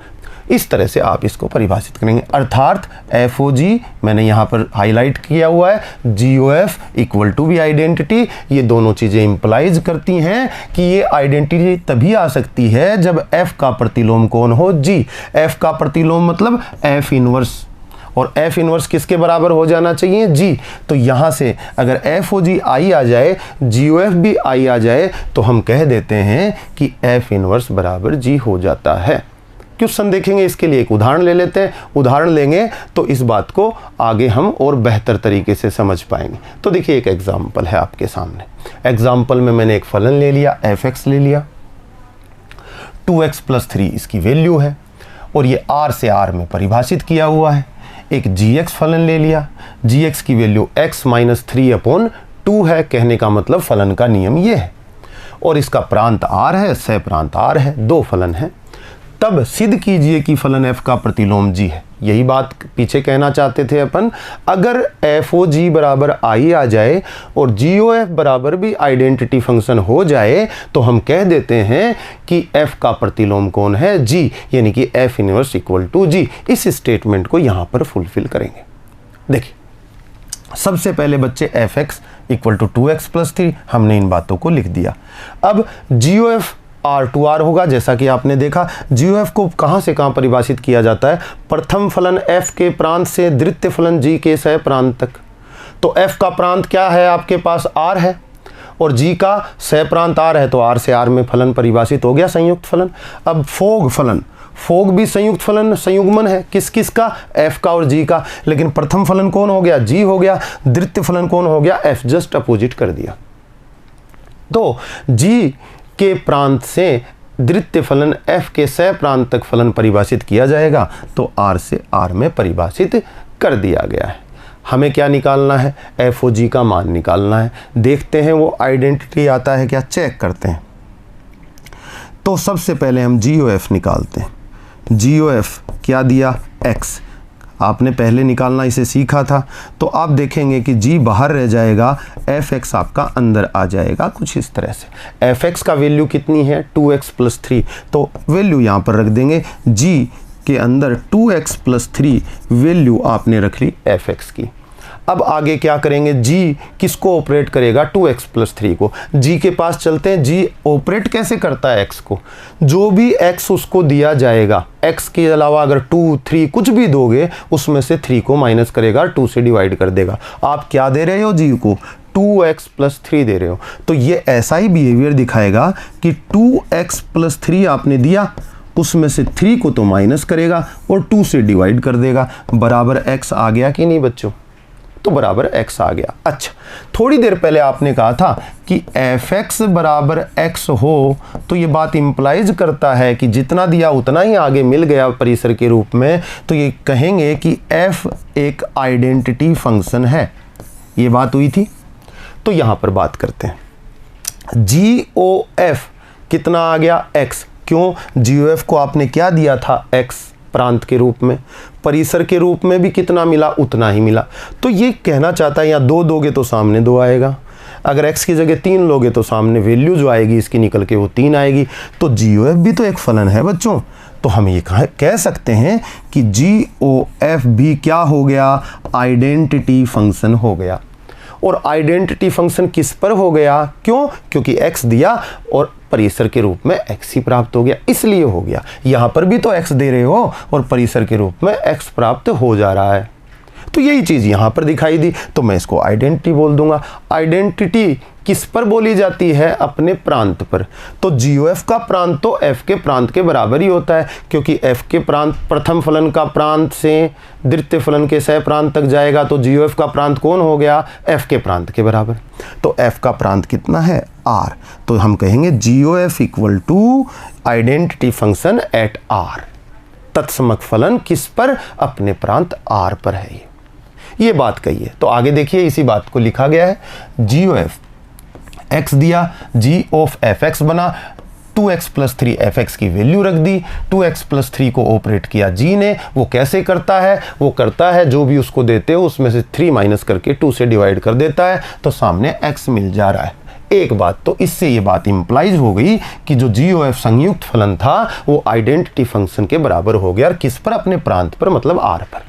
इस तरह से आप इसको परिभाषित करेंगे। अर्थात एफ ओ जी मैंने यहाँ पर हाईलाइट किया हुआ है, जी ओ एफ इक्वल टू भी आइडेंटिटी, ये दोनों चीज़ें इंप्लाइज करती हैं कि ये आइडेंटिटी तभी आ सकती है जब एफ का प्रतिलोम कौन हो, जी। एफ का प्रतिलोम मतलब एफ इनवर्स, और एफ इनवर्स किसके बराबर हो जाना चाहिए, जी। तो यहाँ से अगर एफ ओ जी आई आ जाए, जी ओ एफ भी आई आ जाए, तो हम कह देते हैं कि एफ इनवर्स बराबर जी हो जाता है। क्वेश्चन देखेंगे, इसके लिए एक उदाहरण ले लेते हैं। उदाहरण लेंगे तो इस बात को आगे हम और बेहतर तरीके से समझ पाएंगे। तो देखिए एक एग्जाम्पल है आपके सामने। एग्जाम्पल में मैंने एक फलन ले लिया, एफ एक्स ले लिया, 2x + 3 इसकी वैल्यू है, और ये r से r में परिभाषित किया हुआ है। एक gx फलन ले लिया, gx की वैल्यू x - 3/2 है। कहने का मतलब फलन का नियम ये है, और इसका प्रांत r है, सह प्रांत r है, दो फलन है। तब सिद्ध कीजिए कि फलन f का प्रतिलोम g है। यही बात पीछे कहना चाहते थे अपन। अगर एफ ओ जी बराबर आई आ जाए और जी ओ एफ बराबर भी आइडेंटिटी फंक्शन हो जाए, तो हम कह देते हैं कि f का प्रतिलोम कौन है, g, यानी कि f inverse equal to g। इस स्टेटमेंट को यहाँ पर फुलफिल करेंगे। देखिए सबसे पहले बच्चे F x equal to 2x + 3, हमने इन बातों को लिख दिया। अब जी ओ एफ R2R होगा, जैसा कि आपने देखा। GOF को कहाँ से कहाँ परिभाषित किया जाता है, प्रथम फलन f के प्रांत से द्वितीय फलन g के सह प्रांत तक। तो f का प्रांत क्या है आपके पास, r है, और g का सह प्रांत r है, तो r से r में फलन परिभाषित हो गया, संयुक्त फलन। अब फोग फलन, फोग भी संयुक्त फलन, संयुग्मन है, किस किस का, f का और g का। लेकिन प्रथम फलन कौन हो गया, g हो गया, द्वितीय फलन कौन हो गया, f। जस्ट अपोजिट कर दिया। तो g के प्रांत से द्वितीय फलन f के सह प्रांत तक फलन परिभाषित किया जाएगा, तो r से r में परिभाषित कर दिया गया है। हमें क्या निकालना है, एफ ओ जी का मान निकालना है। देखते हैं वो आइडेंटिटी आता है क्या, चेक करते हैं। तो सबसे पहले हम जी ओ एफ निकालते हैं। जी ओ एफ क्या दिया, x, आपने पहले निकालना इसे सीखा था। तो आप देखेंगे कि g बाहर रह जाएगा, एफ एक्स आपका अंदर आ जाएगा, कुछ इस तरह से। एफ एक्स का वैल्यू कितनी है, 2x + 3, तो वैल्यू यहाँ पर रख देंगे। g के अंदर 2x + 3 वैल्यू आपने रख ली एफ एक्स की। अब आगे क्या करेंगे, g किसको ऑपरेट करेगा, 2x + 3 को। g के पास चलते हैं। g ऑपरेट कैसे करता है x को, जो भी x उसको दिया जाएगा, x के अलावा अगर 2, 3 कुछ भी दोगे, उसमें से 3 को माइनस करेगा, 2 से डिवाइड कर देगा। आप क्या दे रहे हो, g को 2x + 3 दे रहे हो, तो ये ऐसा ही बिहेवियर दिखाएगा कि 2x + 3 आपने दिया, उसमें से 3 को तो माइनस करेगा और 2 से डिवाइड कर देगा। बराबर x आ गया कि नहीं बच्चों, तो बराबर x आ गया। अच्छा, थोड़ी देर पहले आपने कहा था कि एफ एक्स बराबर x हो, तो ये बात इंप्लाइज करता है कि जितना दिया उतना ही आगे मिल गया परिसर के रूप में, तो ये कहेंगे कि f एक आइडेंटिटी फंक्शन है। ये बात हुई थी। तो यहाँ पर बात करते हैं। GOF कितना आ गया, x। क्यों, GOF को आपने क्या दिया था, x प्रांत के रूप में, परिसर के रूप में भी कितना मिला, उतना ही मिला। तो ये कहना चाहता है, यहाँ 2 दोगे तो सामने 2 आएगा, अगर x की जगह 3 लोगे तो सामने वैल्यू जो आएगी इसकी निकल के वो 3 आएगी। तो GOF भी तो एक फलन है बच्चों, तो हम ये कह सकते हैं कि GOF भी क्या हो गया, आइडेंटिटी फंक्शन हो गया। और आइडेंटिटी फंक्शन किस पर हो गया, क्यों, क्योंकि x दिया और परिसर के रूप में x ही प्राप्त हो गया, इसलिए हो गया। यहाँ पर भी तो x दे रहे हो और परिसर के रूप में x प्राप्त हो जा रहा है, तो यही चीज़ यहाँ पर दिखाई दी, तो मैं इसको आइडेंटिटी बोल दूंगा। आइडेंटिटी किस पर बोली जाती है, अपने प्रांत पर। तो GOF का प्रांत तो f के प्रांत के बराबर ही होता है, क्योंकि f के प्रांत प्रथम फलन का प्रांत से द्वितीय फलन के सह प्रांत तक जाएगा, तो GOF का प्रांत कौन हो गया, f के प्रांत के बराबर। तो f का प्रांत कितना है, r, तो हम कहेंगे GOF equal to identity function at r। तत्समक फलन किस पर, अपने प्रांत r पर है। ये बात कही है। तो आगे देखिए, इसी बात को लिखा गया है। GOF x दिया, g ऑफ fx बना, 2x + 3 fx की वैल्यू रख दी, 2x + 3 को ऑपरेट किया g ने। वो कैसे करता है, वो करता है जो भी उसको देते हो उसमें से 3 माइनस करके 2 से डिवाइड कर देता है, तो सामने x मिल जा रहा है। एक बात तो इससे ये बात इंप्लाइज हो गई कि जो GOF संयुक्त फलन था वो आइडेंटिटी फंक्शन के बराबर हो गया, और किस पर? अपने प्रांत पर, मतलब R पर।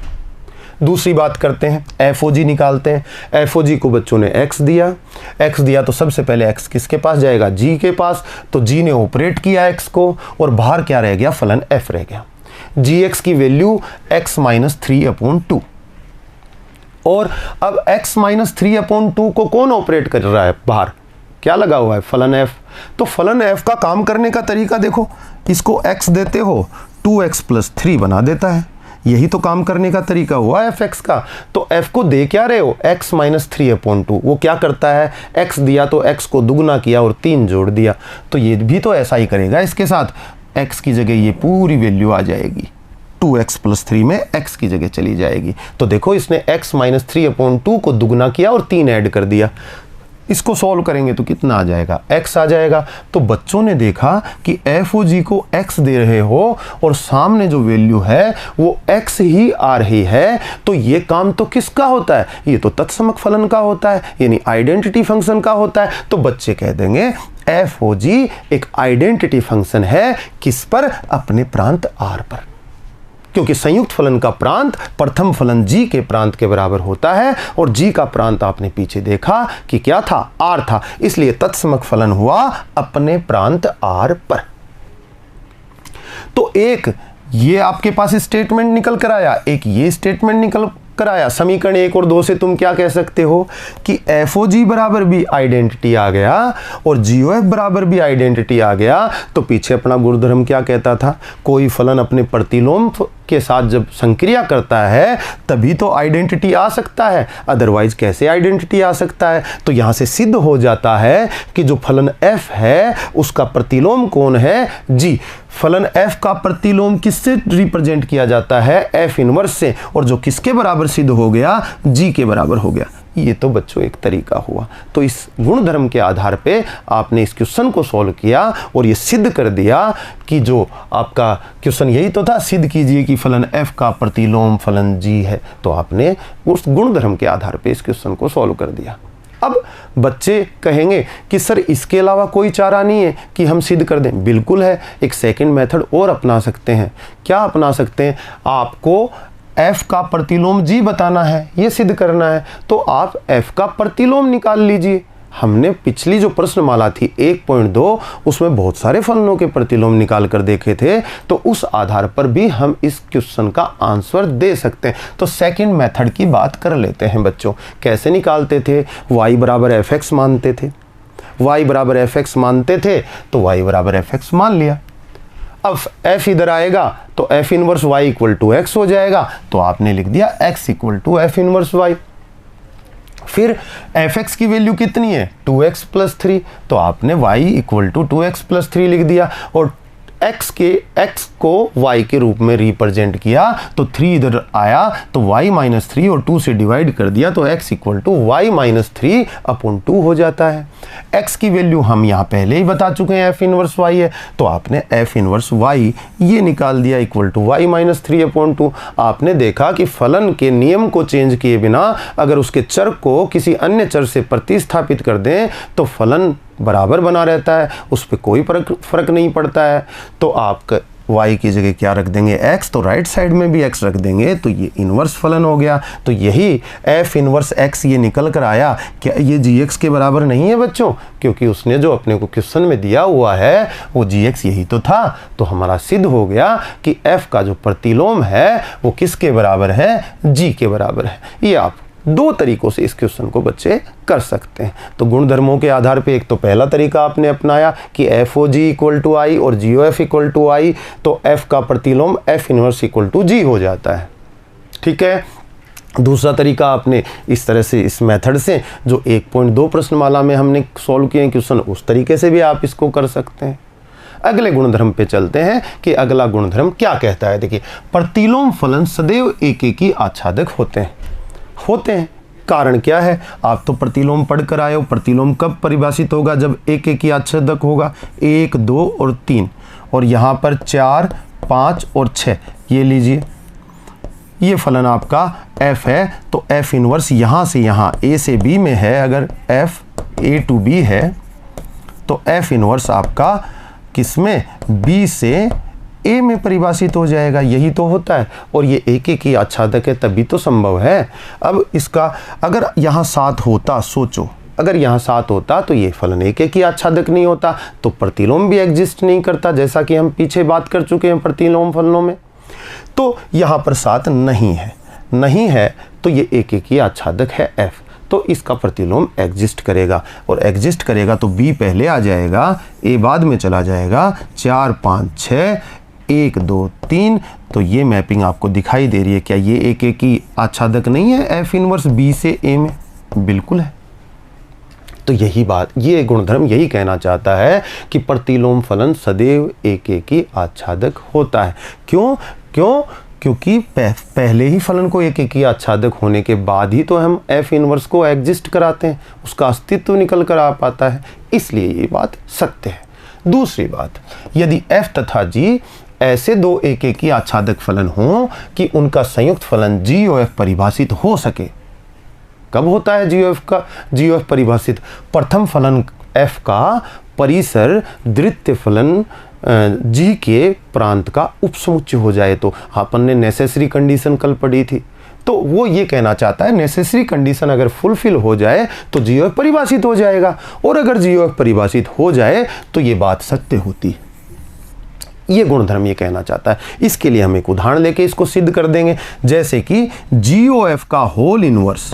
दूसरी बात करते हैं, FOG निकालते हैं। FOG को बच्चों ने x दिया तो सबसे पहले x किसके पास जाएगा? G के पास। तो G ने ऑपरेट किया x को, और बाहर क्या रह गया? फलन f रह गया। gx की वैल्यू x माइनस 3/2, और अब x माइनस 3/2 को कौन ऑपरेट कर रहा है? बाहर क्या लगा हुआ है? फलन f। तो फलन f का काम करने का तरीका देखो, इसको x देते हो 2x + 3 बना देता है, यही तो काम करने का तरीका हुआ fx का। तो f को दे क्या रहे हो? x minus 3/2। वो क्या करता है? x दिया तो x को दुगना किया और 3 जोड़ दिया, तो ये भी तो ऐसा ही करेगा इसके साथ। x की जगह ये पूरी वैल्यू आ जाएगी, 2x + 3 में x की जगह चली जाएगी। तो देखो इसने x माइनस 3/2 को दुगना किया और 3 ऐड कर दिया। इसको सॉल्व करेंगे तो कितना आ जाएगा? x आ जाएगा। तो बच्चों ने देखा कि FOG को x दे रहे हो और सामने जो वैल्यू है वो x ही आ रही है, तो ये काम तो किसका होता है? ये तो तत्समक फलन का होता है, यानी आइडेंटिटी फंक्शन का होता है। तो बच्चे कह देंगे FOG एक आइडेंटिटी फंक्शन है, किस पर? अपने प्रांत R पर, क्योंकि संयुक्त फलन का प्रांत प्रथम फलन g के प्रांत के बराबर होता है, और g का प्रांत आपने पीछे देखा कि क्या था? R था, इसलिए तत्समक फलन हुआ अपने प्रांत R पर। तो एक ये आपके पास स्टेटमेंट निकल कर आया, एक ये स्टेटमेंट निकल कर आया। समीकरण 1 और 2 से तुम क्या कह सकते हो कि FOG बराबर भी आइडेंटिटी आ गया और GOF बराबर भी आइडेंटिटी आ गया। तो पीछे अपना गुणधर्म क्या कहता था? कोई फलन अपने प्रतिलोम के साथ जब संक्रिया करता है तभी तो आइडेंटिटी आ सकता है, अदरवाइज कैसे आइडेंटिटी आ सकता है? तो यहाँ से सिद्ध हो जाता है कि जो फलन f है उसका प्रतिलोम कौन है? g। फलन f का प्रतिलोम किससे रिप्रेजेंट किया जाता है? f इनवर्स से, और जो किसके बराबर सिद्ध हो गया? g के बराबर हो गया। ये तो बच्चों एक तरीका हुआ। तो इस गुणधर्म के आधार पे आपने इस क्वेश्चन को सॉल्व किया और ये सिद्ध कर दिया कि जो आपका क्वेश्चन यही तो था, सिद्ध कीजिए कि फलन f का प्रतिलोम फलन g है। तो आपने उस गुणधर्म के आधार पे इस क्वेश्चन को सॉल्व कर दिया। अब बच्चे कहेंगे कि सर इसके अलावा कोई चारा नहीं है कि हम सिद्ध कर दें। बिल्कुल है, एक सेकंड मेथड और अपना सकते हैं। क्या अपना सकते हैं? आपको f का प्रतिलोम g बताना है, ये सिद्ध करना है, तो आप f का प्रतिलोम निकाल लीजिए। हमने पिछली जो प्रश्नमाला थी 1.2 उसमें बहुत सारे फलनों के प्रतिलोम निकाल कर देखे थे, तो उस आधार पर भी हम इस क्वेश्चन का आंसर दे सकते हैं। तो सेकंड मेथड की बात कर लेते हैं बच्चों। कैसे निकालते थे? y बराबर fx मानते थे, y बराबर fx मानते थे तो y बराबर fx मान लिया। अब f इधर आएगा तो f inverse y equal to x हो जाएगा, तो आपने लिख दिया x equal to f inverse y। फिर fx की वैल्यू कितनी है? 2x + 3, तो आपने y इक्वल टू 2x + 3 लिख दिया, और x को y के रूप में रिप्रेजेंट किया, तो 3 इधर आया तो y माइनस 3 और 2 से डिवाइड कर दिया तो x equal to y minus 3/2 हो जाता है। x की वैल्यू हम यहाँ पहले ही बता चुके हैं, f इनवर्स y है, तो आपने f इनवर्स y ये निकाल दिया इक्वल टू y माइनस 3/2। आपने देखा कि फलन के नियम को चेंज किए बिना अगर उसके चर को किसी अन्य चर से प्रतिस्थापित कर दें तो फलन बराबर बना रहता है, उस पर कोई फर्क नहीं पड़ता है। तो आप y की जगह क्या रख देंगे? x, तो राइट साइड में भी x रख देंगे, तो ये इन्वर्स फलन हो गया। तो यही f इन्वर्स x ये निकल कर आया। क्या ये gx के बराबर नहीं है बच्चों? क्योंकि उसने जो अपने को क्वेश्चन में दिया हुआ है वो gx यही तो था। तो हमारा सिद्ध हो गया कि f का जो प्रतिलोम है वो किसके बराबर है? g के बराबर है। ये आप दो तरीकों से इस क्वेश्चन को बच्चे कर सकते हैं। तो गुणधर्मों के आधार पे एक तो पहला तरीका आपने अपनाया कि FOG इक्वल टू I और GOF इक्वल टू I, तो f का प्रतिलोम f inverse equal to g हो जाता है। ठीक है। दूसरा तरीका आपने इस तरह से, इस मेथड से जो 1.2 प्रश्नमाला में हमने सॉल्व किए क्वेश्चन, उस तरीके से भी आप इसको कर सकते हैं। अगले गुणधर्म पे चलते हैं कि अगला गुणधर्म क्या कहता है। देखिए, प्रतिलोम फलन सदैव एकेकी आच्छादक होते हैं। कारण क्या है? आप तो प्रतिलोम पढ़ कर आए हो। प्रतिलोम कब परिभाषित होगा? जब एकेकी आच्छादक होगा। 1, 2 और 3, और यहाँ पर 4, 5 और 6 ये लीजिए, ये फलन आपका f है। तो f इनवर्स यहाँ से यहाँ a से b में है, अगर f a to b है तो एफ इनवर्स आपका किसमें, बी से ए में परिभाषित हो जाएगा। यही तो होता है, और ये एक एक ही आच्छादक है तभी तो संभव है। अब इसका अगर यहाँ 7 होता, सोचो अगर यहाँ 7 होता तो ये फलन एक एक ही आच्छादक नहीं होता, तो प्रतिलोम भी एग्जिस्ट नहीं करता, जैसा कि हम पीछे बात कर चुके हैं प्रतिलोम फलनों में। तो यहाँ पर 7 नहीं है तो ये एक एक ही आच्छादक है एफ, तो इसका प्रतिलोम एग्जिस्ट करेगा, और एग्जिस्ट करेगा तो बी पहले आ जाएगा, ए बाद में चला जाएगा, 4 5 6 1 2 3। तो ये मैपिंग आपको दिखाई दे रही है। क्या ये एक एक ही आच्छादक नहीं है एफ इनवर्स बी से ए में? बिल्कुल है। तो यही बात, ये गुणधर्म यही कहना चाहता है कि प्रतिलोम फलन सदैव एक एक ही आच्छादक होता है। क्योंकि पहले ही फलन को एक एक ही आच्छादक होने के बाद ही तो हम एफ इनवर्स को एग्जिस्ट कराते हैं, उसका अस्तित्व निकल कर आ पाता है, इसलिए ये बात सत्य है। दूसरी बात, यदि एफ तथा जी ऐसे दो एक एक ही आच्छादक फलन हों कि उनका संयुक्त फलन जी ओ एफ परिभाषित हो सके। कब होता है जी ओ एफ परिभाषित? प्रथम फलन एफ का परिसर द्वितीय फलन जी के प्रांत का उपसमुच्चय हो जाए। तो अपन ने नेसेसरी कंडीशन कल पढ़ी थी, तो वो ये कहना चाहता है नेसेसरी कंडीशन अगर फुलफिल हो जाए तो जी ओ एफ परिभाषित हो जाएगा, और अगर जी ओ एफ परिभाषित हो जाए तो ये बात सत्य होती है। ये गुणधर्म ये कहना चाहता है। इसके लिए हम एक उदाहरण लेके इसको सिद्ध कर देंगे, जैसे कि जी ओ एफ का होल इनवर्स,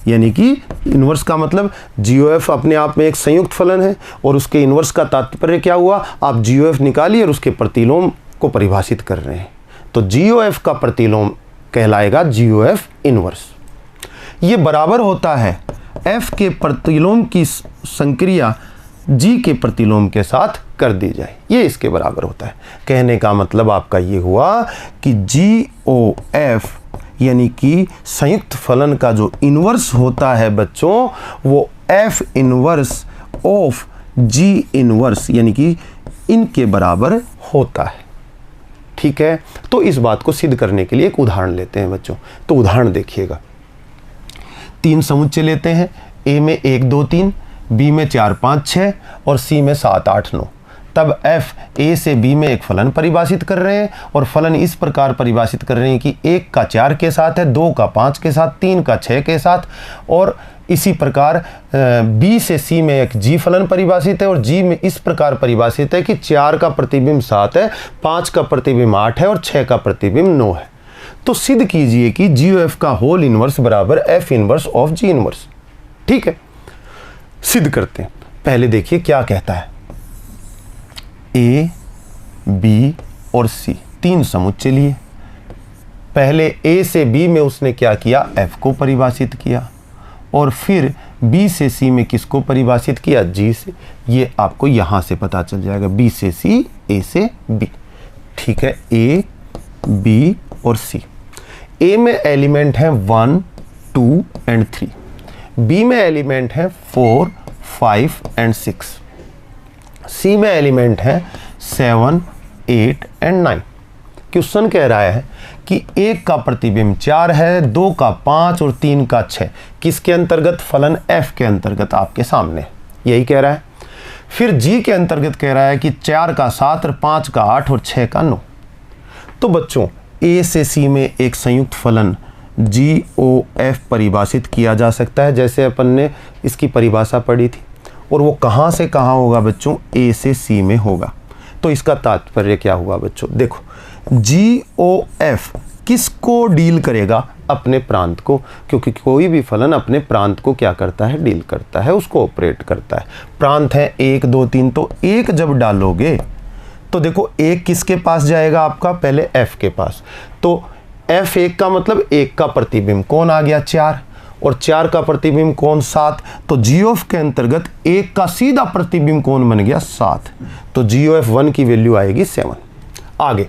यानी कि इनवर्स का मतलब जी ओ एफ अपने आप में एक संयुक्त फलन है, और उसके इनवर्स का तात्पर्य क्या हुआ, आप जी ओ एफ निकालिए और उसके प्रतिलोम को परिभाषित कर रहे हैं, तो जी ओ एफ का प्रतिलोम कहलाएगा जी ओ एफ इनवर्स। ये बराबर होता है एफ के प्रतिलोम की संक्रिया जी के प्रतिलोम के साथ कर दी जाए, ये इसके बराबर होता है। कहने का मतलब आपका ये हुआ कि जी ओ एफ यानी कि संयुक्त फलन का जो इनवर्स होता है बच्चों, वो F inverse of g inverse यानी कि इनके बराबर होता है। ठीक है, तो इस बात को सिद्ध करने के लिए एक उदाहरण लेते हैं बच्चों। तो उदाहरण देखिएगा, 3 समुच्चय लेते हैं, ए में 1 2 3, बी में 4 5 6 और सी में 7 8 9। तब एफ ए से बी में एक फलन परिभाषित कर रहे हैं, और फलन इस प्रकार परिभाषित कर रहे हैं कि 1 का 4 के साथ है, 2 का 5 के साथ, 3 का 6 के साथ, और इसी प्रकार बी से सी में एक जी फलन परिभाषित है, और जी में इस प्रकार परिभाषित है कि 4 का प्रतिबिंब 7 है, 5 का प्रतिबिंब 8 है और 6 का प्रतिबिंब 9 है। तो सिद्ध कीजिए कि जी ओ एफ का होल इनवर्स बराबर F inverse of g inverse. ठीक है, सिद्ध करते हैं। पहले देखिए क्या कहता है, ए बी और सी 3 समुच्चय लिए। पहले ए से बी में उसने क्या किया, एफ को परिभाषित किया, और फिर बी से सी में किसको परिभाषित किया, जी से। ये आपको यहां से पता चल जाएगा, बी से सी, ए से बी। ठीक है, ए बी और सी। ए में एलिमेंट है 1 2 एंड 3, बी में एलिमेंट है 4 5 एंड 6, सी में एलिमेंट है 7 8 एंड 9। क्वेश्चन कह रहा है कि 1 का प्रतिबिंब 4 है, 2 का 5 और 3 का 6, किसके अंतर्गत, फलन एफ के अंतर्गत आपके सामने, यही कह रहा है। फिर जी के अंतर्गत कह रहा है कि 4 का 7 और 5 का 8 और 6 का 9। तो बच्चों ए से सी में एक संयुक्त फलन जी ओ एफ परिभाषित किया जा सकता है, जैसे अपन ने इसकी परिभाषा पढ़ी थी, और वो कहाँ से कहाँ होगा बच्चों, ए से सी में होगा। तो इसका तात्पर्य क्या हुआ बच्चों, देखो जी ओ एफ किसको डील करेगा, अपने प्रांत को, क्योंकि कोई भी फलन अपने प्रांत को क्या करता है, डील करता है, उसको ऑपरेट करता है। प्रांत है 1 2 3, तो 1 जब डालोगे तो देखो 1 किसके पास जाएगा आपका, पहले एफ के पास। तो F1 का मतलब 1 का प्रतिबिंब कौन आ गया, 4, और 4 का प्रतिबिंब कौन, 7। तो GOF के अंतर्गत 1 का सीधा प्रतिबिंब कौन बन गया, 7। तो GOF1 की वैल्यू आएगी 7। आगे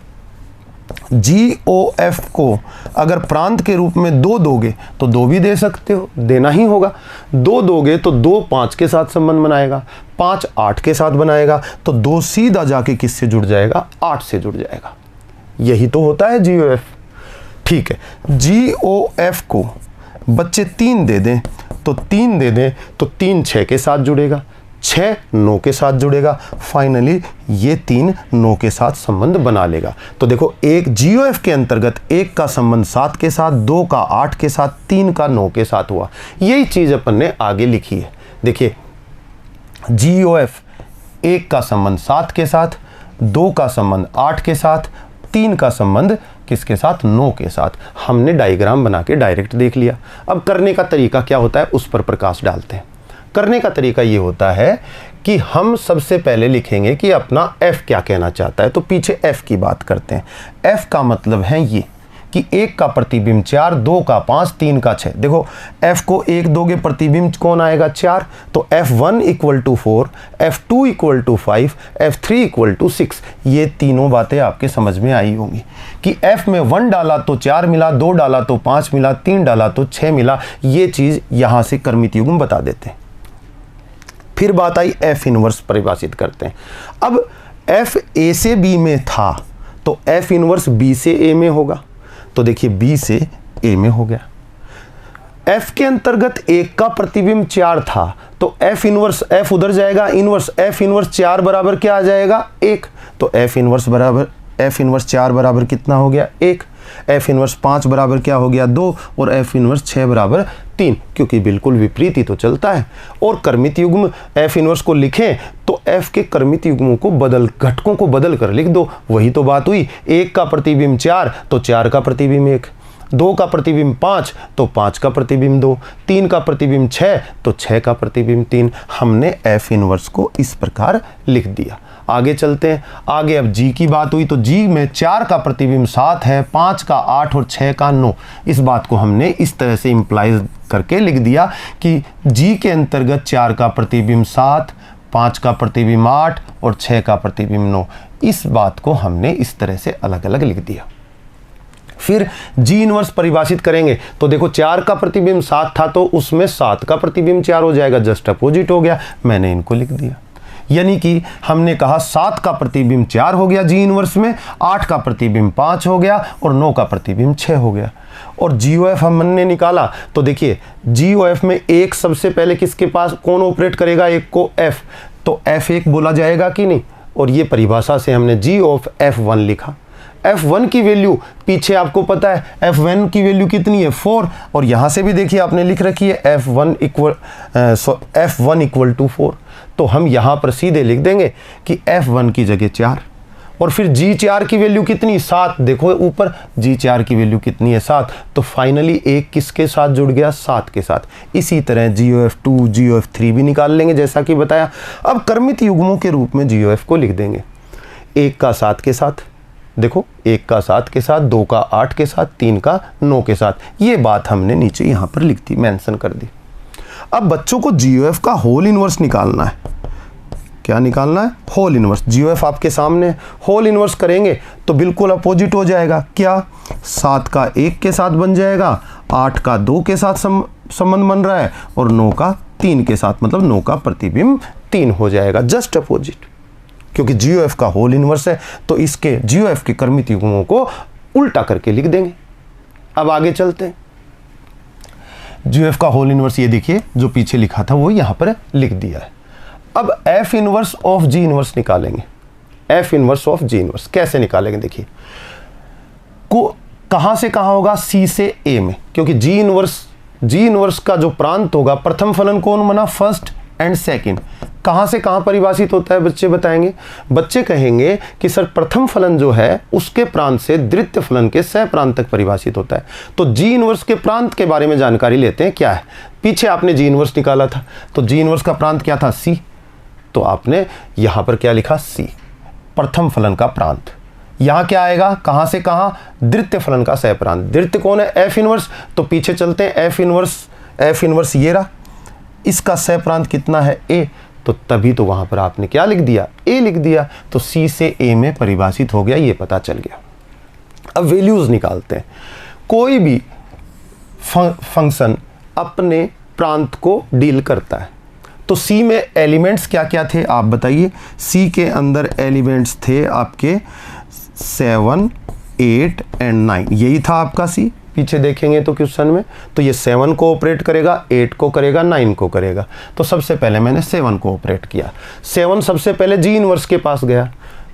GOF को अगर प्रांत के रूप में 2 दोगे तो 2 भी दे सकते हो, देना ही होगा। 2 दोगे तो 2 5 के साथ संबंध बनाएगा, 5 8 के साथ बनाएगा, तो 2 सीधा जाके किससे जुड़ जाएगा, 8 से जुड़ जाएगा। यही तो होता है GOF। ठीक है, GOF को बच्चे 3 दे दें तो 3 दे दें तो 3 6 के साथ जुड़ेगा, 6 9 के साथ जुड़ेगा, फाइनली ये 3 9 के साथ संबंध बना लेगा। तो देखो एक GOF के अंतर्गत 1 का संबंध 7 के साथ, 2 का 8 के साथ, 3 का 9 के साथ हुआ। यही चीज़ अपन ने आगे लिखी है। देखिए GOF 1 का संबंध 7 के साथ, 2 का संबंध 8 के साथ, 3 का संबंध किसके साथ, 9 के साथ। हमने डायग्राम बना के डायरेक्ट देख लिया। अब करने का तरीका क्या होता है उस पर प्रकाश डालते हैं। करने का तरीका ये होता है कि हम सबसे पहले लिखेंगे कि अपना F क्या कहना चाहता है, तो पीछे F की बात करते हैं। F का मतलब है ये कि 1 का प्रतिबिंब 4, 2 का 5, 3 का 6। देखो F को 1 दोगे प्रतिबिंब कौन आएगा, 4। तो F1 equal to 4, F2 equal to 5, F3 equal to 6। ये तीनों बातें आपके समझ में आई होंगी कि F में 1 डाला तो 4 मिला, 2 डाला तो 5 मिला, 3 डाला तो 6 मिला। ये चीज़ यहाँ से कर्मित युग्म बता देते हैं। फिर बात आई F इनवर्स परिभाषित करते हैं। अब F A से B में था तो F इनवर्स B से A में होगा। तो देखिए B से A में हो गया। F के अंतर्गत 1 का प्रतिबिंब 4 था तो F इनवर्स, F उधर जाएगा, इनवर्स F इनवर्स 4 बराबर क्या आ जाएगा, 1। तो F इनवर्स बराबर, F इनवर्स 4 बराबर कितना हो गया, 1। F इनवर्स 5 बराबर क्या हो गया, 2। और F इनवर्स 6 बराबर 3, क्योंकि बिल्कुल विपरीत ही तो चलता है। और कर्मित युग्म F इनवर्स को लिखें तो F के कर्मित युग्मों को घटकों को बदल कर लिख दो। वही तो बात हुई, 1 का प्रतिबिंब 4 तो 4 का प्रतिबिंब 1, 2 का प्रतिबिंब 5 तो 5 का प्रतिबिंब 2, 3 का प्रतिबिंब 6 तो 6 का प्रतिबिंब 3। हमने F इनवर्स को इस प्रकार लिख दिया। आगे चलते हैं। आगे अब G की बात हुई तो G में 4 का प्रतिबिंब 7 है, 5 का 8 और 6 का 9। इस बात को हमने इस तरह से इम्प्लाइज करके लिख दिया कि G के अंतर्गत 4 का प्रतिबिंब 7, 5 का प्रतिबिंब 8 और 6 का प्रतिबिंब 9। इस बात को हमने इस तरह से अलग अलग लिख दिया। फिर G इनवर्स परिभाषित करेंगे तो देखो 4 का प्रतिबिंब 7 था तो उसमें 7 का प्रतिबिंब 4 हो जाएगा, जस्ट अपोजिट हो गया। मैंने इनको लिख दिया। यानी कि हमने कहा 7 का प्रतिबिंब 4 हो गया G इनवर्स में, 8 का प्रतिबिंब 5 हो गया और 9 का प्रतिबिंब 6 हो गया। और GOF हमने निकाला तो देखिए GOF में एक सबसे पहले किसके पास कौन ऑपरेट करेगा, एक को F, तो F1 बोला जाएगा कि नहीं। और ये परिभाषा से हमने G ऑफ F1 लिखा। F1 की वैल्यू पीछे आपको पता है, F1 की वैल्यू कितनी है, 4। और यहाँ से भी देखिए आपने लिख रखी है F1 इक्वल टू 4। तो हम यहाँ पर सीधे लिख देंगे कि F1 की जगह 4। और फिर G4 की वैल्यू कितनी, 7। देखो ऊपर G4 की वैल्यू कितनी है, 7। तो फाइनली एक किसके साथ जुड़ गया, 7 के साथ। इसी तरह GOF2 GOF3 भी निकाल लेंगे जैसा कि बताया। अब कर्मित युग्मों के रूप में GOF को लिख देंगे। 1 का 7 के साथ, देखो 1 का 7 के साथ, 2 का 8 के साथ, 3 का 9 के साथ। ये बात हमने नीचे यहाँ पर लिख दी, मेंशन कर दी। अब बच्चों को GOF का होल इनवर्स निकालना है। क्या निकालना है, होल इनवर्स। GOF आपके सामने, होल इनवर्स करेंगे तो बिल्कुल अपोजिट हो जाएगा। क्या, 7 का 1 के साथ बन जाएगा, 8 का 2 के साथ संबंध बन रहा है और 9 का 3 के साथ, मतलब 9 का प्रतिबिंब 3 हो जाएगा, जस्ट अपोजिट। क्योंकि GOF का होल इनवर्स है तो इसके GOF के कर्मित युग्मों को उल्टा करके लिख देंगे। अब आगे चलते हैं। GOF का होल इनवर्स ये देखिए जो पीछे लिखा था वो यहाँ पर लिख दिया है। अब F inverse of G inverse निकालेंगे। F inverse of G inverse कैसे निकालेंगे, देखिए को कहाँ से कहाँ होगा, C से A में। क्योंकि G इनवर्स का जो प्रांत होगा, प्रथम फलन कौन बना, फर्स्ट एंड सेकंड। कहाँ से कहाँ परिभाषित होता है बच्चे बताएंगे। बच्चे कहेंगे कि सर प्रथम फलन जो है उसके प्रांत से द्वितीय फलन के सह प्रांत तक परिभाषित होता है। तो G इनवर्स के प्रांत के बारे में जानकारी लेते हैं। क्या है, पीछे आपने G इनवर्स निकाला था तो G इनवर्स का प्रांत क्या था, C। तो आपने यहाँ पर क्या लिखा, C, प्रथम फलन का प्रांत। यहाँ क्या आएगा, कहाँ से कहाँ, द्वितीय फलन का सह प्रांत। द्वितीय कौन है, F इनवर्स। तो पीछे चलते हैं, F इनवर्स ये रहा, इसका सह प्रांत कितना है, A। तो तभी तो वहाँ पर आपने क्या लिख दिया, A लिख दिया। तो C से A में परिभाषित हो गया, ये पता चल गया। अब वैल्यूज निकालते हैं। कोई भी फंक्शन अपने प्रांत को डील करता है। तो C में एलिमेंट्स क्या क्या थे आप बताइए। C के अंदर एलिमेंट्स थे आपके 7, 8 एंड 9, यही था आपका C। पीछे देखेंगे तो क्वेश्चन में, तो ये 7 को ऑपरेट करेगा, 8 को करेगा, 9 को करेगा। तो सबसे पहले मैंने 7 को ऑपरेट किया। 7 सबसे पहले जी इनवर्स के पास गया,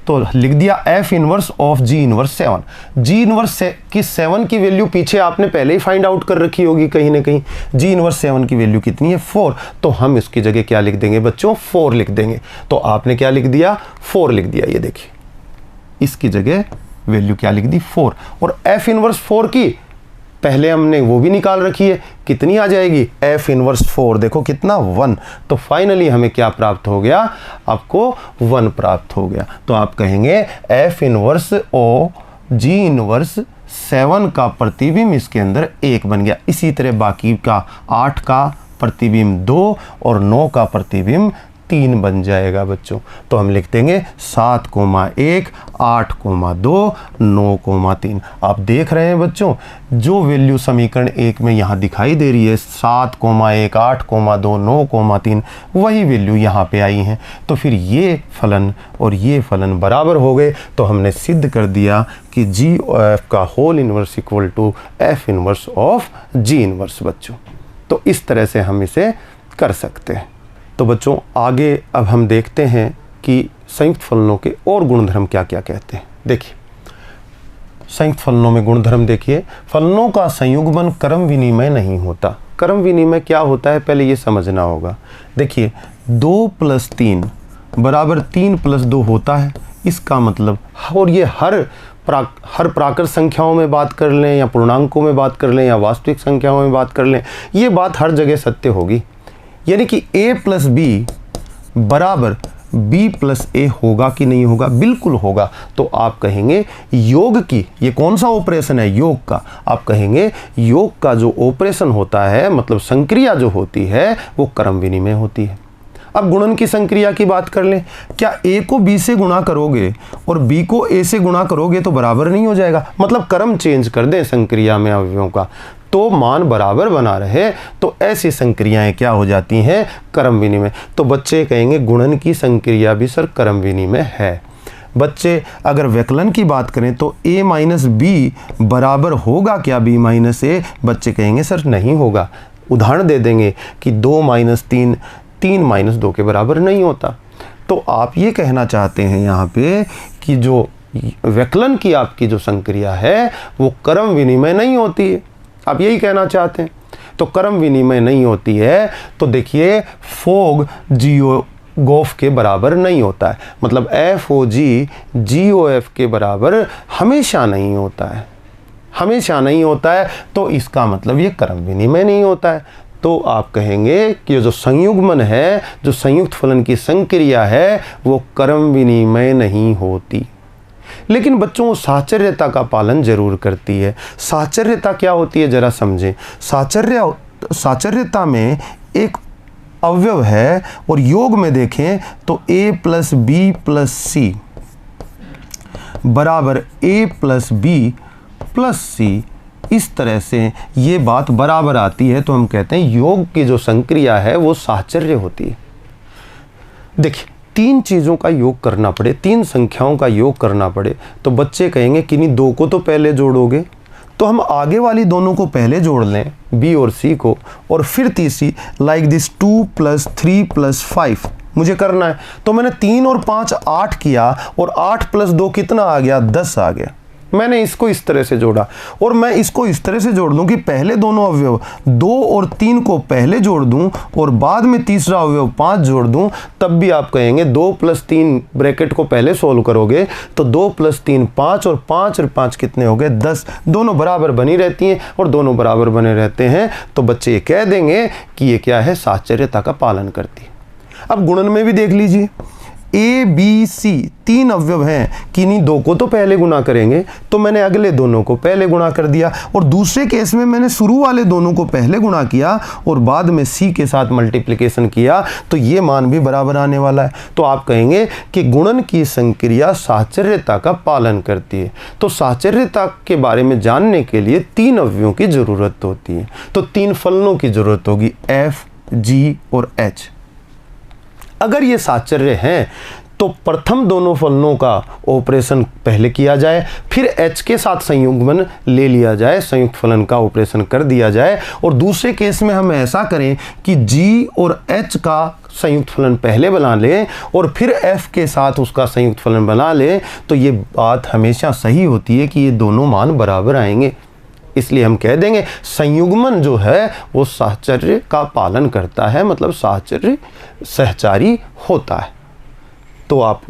तो लिख दिया F inverse of g inverse 7। Ji inverse की 7 की वैल्यू पीछे आपने पहले ही फाइंड आउट कर रखी होगी कहीं ना कहीं। जी इनवर्स 7 की वैल्यू कितनी है? 4। तो हम इसकी जगह क्या लिख देंगे बच्चों? 4 लिख देंगे। तो आपने क्या लिख दिया? 4 लिख दिया। ये देखिए, इसकी जगह वैल्यू क्या लिख दी? 4। और एफ इनवर्स 4 की पहले हमने वो भी निकाल रखी है, कितनी आ जाएगी? एफ इनवर्स 4 देखो कितना, 1। तो फाइनली हमें क्या प्राप्त हो गया? आपको 1 प्राप्त हो गया। तो आप कहेंगे एफ इनवर्स ओ जी इनवर्स 7 का प्रतिबिंब इसके अंदर 1 बन गया। इसी तरह बाकी का 8 का प्रतिबिंब 2 और 9 का प्रतिबिंब 3 बन जाएगा बच्चों। तो हम लिख देंगे 7,1, 8,2, 9,3। आप देख रहे हैं बच्चों, जो वैल्यू समीकरण 1 में यहाँ दिखाई दे रही है 7,1, 8,2, 9,3, वही वैल्यू यहाँ पे आई हैं। तो फिर ये फलन और ये फलन बराबर हो गए। तो हमने सिद्ध कर दिया कि जी एफ का whole inverse equal to f inverse of g inverse बच्चों। तो इस तरह से हम इसे कर सकते हैं। तो बच्चों आगे अब हम देखते हैं कि संयुक्त फलनों के और गुणधर्म क्या क्या कहते हैं। देखिए, संयुक्त फलनों में गुणधर्म देखिए, फलनों का संयुग्मन क्रम विनिमय नहीं होता। क्रम विनिमय क्या होता है पहले ये समझना होगा। देखिए, 2 + 3 बराबर 3 + 2 होता है। इसका मतलब, और ये हर प्राकृत संख्याओं में बात कर लें या पूर्णांकों में बात कर लें या वास्तविक संख्याओं में बात कर लें, ये बात हर जगह सत्य होगी। यानी कि a + b बराबर b + a होगा कि नहीं होगा? बिल्कुल होगा। तो आप कहेंगे योग की, ये कौन सा ऑपरेशन है? योग का। आप कहेंगे योग का जो ऑपरेशन होता है, मतलब संक्रिया जो होती है, वो क्रम विनिमय होती है। अब गुणन की संक्रिया की बात कर लें, क्या a को b से गुणा करोगे और b को a से गुणा करोगे तो बराबर नहीं हो जाएगा? मतलब क्रम चेंज कर दें संक्रिया में अवयवों का, तो मान बराबर बना रहे, तो ऐसी संक्रियाएं क्या हो जाती हैं? क्रम विनिमय। तो बच्चे कहेंगे गुणन की संक्रिया भी सर क्रम विनिमय है। बच्चे अगर व्यकलन की बात करें तो a - b बराबर होगा क्या b - a? बच्चे कहेंगे सर नहीं होगा। उदाहरण दे देंगे कि 2 - 3 3 - 2 के बराबर नहीं होता। तो आप ये कहना चाहते हैं यहाँ पे कि जो व्यकलन की आपकी जो संक्रिया है वो क्रम विनिमय नहीं होती है। आप यही कहना चाहते हैं। तो क्रम विनिमय नहीं होती है तो देखिए फोग GOF के बराबर नहीं होता है। मतलब FOG GOF के बराबर हमेशा नहीं होता है, हमेशा नहीं होता है। तो इसका मतलब ये क्रम विनिमय नहीं होता है। तो आप कहेंगे कि जो संयुग्मन है, जो संयुक्त फलन की संक्रिया है, वो क्रम विनिमय नहीं होती। लेकिन बच्चों साचर्यता का पालन जरूर करती है। साचर्यता क्या होती है जरा समझें। साचर्यता में एक अवयव है और योग में देखें तो a + b + c बराबर a + b + c, इस तरह से ये बात बराबर आती है। तो हम कहते हैं योग की जो संक्रिया है वो साचर्य होती है। देखिए, 3 चीज़ों का योग करना पड़े, 3 संख्याओं का योग करना पड़े, तो बच्चे कहेंगे कि नहीं 2 को तो पहले जोड़ोगे, तो हम आगे वाली दोनों को पहले जोड़ लें, b और c को, और फिर तीसरी लाइक दिस 2 + 3 + 5 मुझे करना है। तो मैंने 3 और 5 8 किया और 8 + 2 कितना आ गया? 10 आ गया। मैंने इसको इस तरह से जोड़ा और मैं इसको इस तरह से जोड़ दूं कि पहले दोनों अवयव 2 और 3 को पहले जोड़ दूं और बाद में तीसरा अवयव 5 जोड़ दूं, तब भी आप कहेंगे 2 + 3 ब्रैकेट को पहले सोल्व करोगे तो 2 + 3 5 और 5 और 5 कितने हो गए? 10। दोनों बराबर बनी रहती हैं और दोनों बराबर बने रहते हैं। तो बच्चे ये कह देंगे कि ये क्या है? साचर्यता का पालन करती है। अब गुणन में भी देख लीजिए, A B C 3 अवयव हैं, किन्हीं 2 को तो पहले गुणा करेंगे, तो मैंने अगले दोनों को पहले गुणा कर दिया, और दूसरे केस में मैंने शुरू वाले दोनों को पहले गुणा किया और बाद में C के साथ मल्टीप्लिकेशन किया, तो ये मान भी बराबर आने वाला है। तो आप कहेंगे कि गुणन की संक्रिया साचर्यता का पालन करती है। तो साचर्यता के बारे में जानने के लिए 3 अवयवों की ज़रूरत होती है। तो 3 फलनों की ज़रूरत होगी, F, G और H। अगर ये साचर्य हैं तो प्रथम दोनों फलनों का ऑपरेशन पहले किया जाए, फिर H के साथ संयुग्मन ले लिया जाए, संयुक्त फलन का ऑपरेशन कर दिया जाए, और दूसरे केस में हम ऐसा करें कि G और H का संयुक्त फलन पहले बना लें और फिर F के साथ उसका संयुक्त फलन बना लें, तो ये बात हमेशा सही होती है कि ये दोनों मान बराबर आएंगे। इसलिए हम कह देंगे संयुग्मन जो है वो साहचर्य का पालन करता है, मतलब साहचर्य सहचारी होता है। तो आप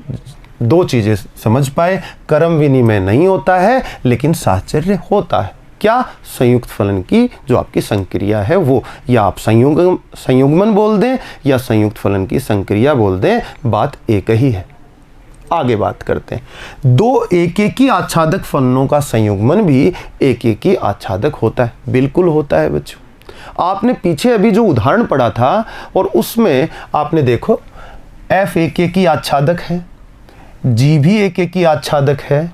दो चीज़ें समझ पाए, क्रम विनिमय नहीं होता है लेकिन साहचर्य होता है। क्या? संयुक्त फलन की जो आपकी संक्रिया है वो, या आप संयुग्मन बोल दें या संयुक्त फलन की संक्रिया बोल दें, बात एक ही है। आगे बात करते हैं। दो एकेकी आच्छादक फलनों का संयुग्मन भी एकेकी आच्छादक होता है। बिल्कुल होता है बच्चों। आपने पीछे अभी जो उदाहरण पढ़ा था और उसमें आपने देखो F एकेकी आच्छादक है, G भी एकेकी आच्छादक है,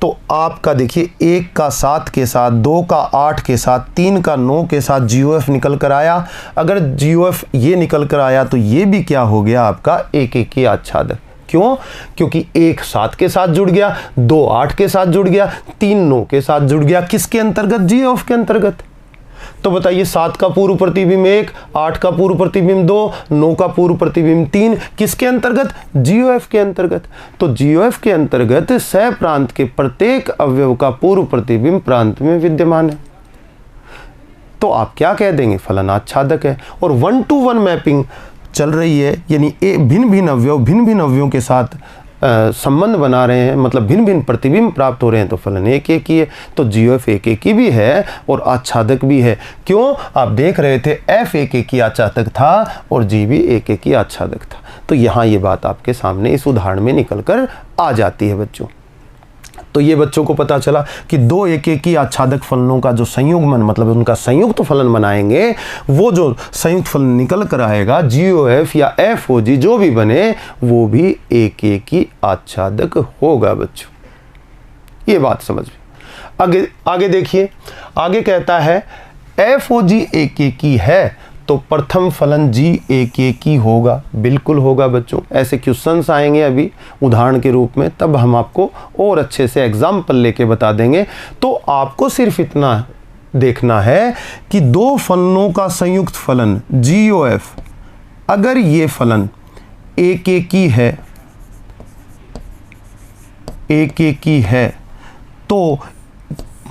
तो आपका देखिए 1 का 7 के साथ, 2 का 8 के साथ, 3 का 9 के साथ GOF निकल कर आया। अगर GOF ये निकल कर आया तो ये भी क्या हो गया आपका एकेकी आच्छादक। क्यों? क्योंकि 1 7 के साथ जुड़ गया, 2 8 के साथ जुड़ गया, 3 9 के साथ जुड़ गया। किसके अंतर्गत? GOF के अंतर्गत। तो बताइए 7 का पूर्व प्रतिबिंब 1, 8 का पूर्व प्रतिबिंब 2, 9 का पूर्व प्रतिबिंब 3, किसके अंतर्गत? GOF के अंतर्गत। तो GOF के अंतर्गत सह प्रांत के प्रत्येक अवयव का पूर्व प्रतिबिंब प्रांत में विद्यमान है। तो आप क्या कह देंगे? फलन आच्छादक है। और 1-to-1 मैपिंग चल रही है, यानी भिन्न भिन्न अवयवों के साथ संबंध बना रहे हैं, मतलब भिन्न भिन्न प्रतिबिंब प्राप्त हो रहे हैं, तो फलन एक एक ही है। तो GOF एक एक ही भी है और आच्छादक भी है। क्यों? आप देख रहे थे F एक एक ही आच्छादक था और G भी एक एक ही आच्छादक था। तो यहाँ ये बात आपके सामने इस उदाहरण में निकल कर आ जाती है बच्चों। तो ये बच्चों को पता चला कि दो एकेकी आच्छादक फलनों का जो संयुग्मन, मतलब उनका संयुक्त फलन बनाएंगे, वो जो संयुक्त फलन निकल कर आएगा GOF या FOG जो भी बने वो भी एकेकी आच्छादक होगा बच्चों। ये बात समझ में। आगे देखिए, आगे कहता है FOG एकेकी है तो प्रथम फलन G एकेकी होगा। बिल्कुल होगा बच्चों। ऐसे क्वेश्चंस आएंगे अभी उदाहरण के रूप में, तब हम आपको और अच्छे से एग्जाम्पल लेके बता देंगे। तो आपको सिर्फ इतना देखना है कि दो फलनों का संयुक्त फलन GOF, अगर ये फलन एकेकी है तो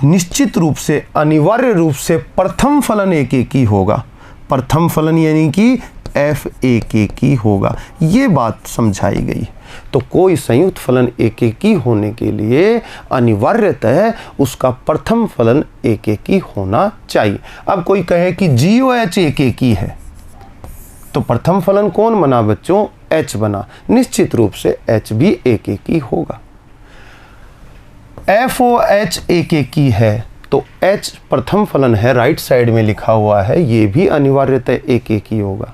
निश्चित रूप से, अनिवार्य रूप से प्रथम फलन एकेकी होगा। प्रथम फलन यानी कि F एकेकी होगा। ये बात समझाई गई। तो कोई संयुक्त फलन एकेकी होने के लिए अनिवार्यतः उसका प्रथम फलन एकेकी होना चाहिए। अब कोई कहे कि GOH एकेकी है तो प्रथम फलन कौन बना बच्चों? H बना। निश्चित रूप से H भी एकेकी होगा। FOH एकेकी है तो H प्रथम फलन है, राइट साइड में लिखा हुआ है, ये भी अनिवार्यतः एकेकी होगा।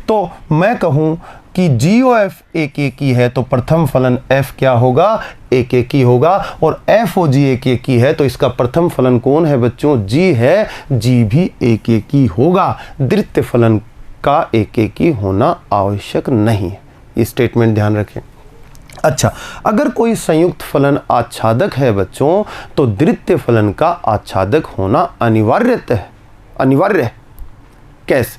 तो मैं कहूँ कि GOF एकेकी है तो प्रथम फलन F क्या होगा? एकेकी होगा। और FOG एकेकी है तो इसका प्रथम फलन कौन है बच्चों? G है, G भी एकेकी होगा। द्वितीय फलन का एकेकी होना आवश्यक नहीं है। ये स्टेटमेंट ध्यान रखें। अच्छा, अगर कोई संयुक्त फलन आच्छादक है बच्चों तो द्वितीय फलन का आच्छादक होना अनिवार्य है। कैसे?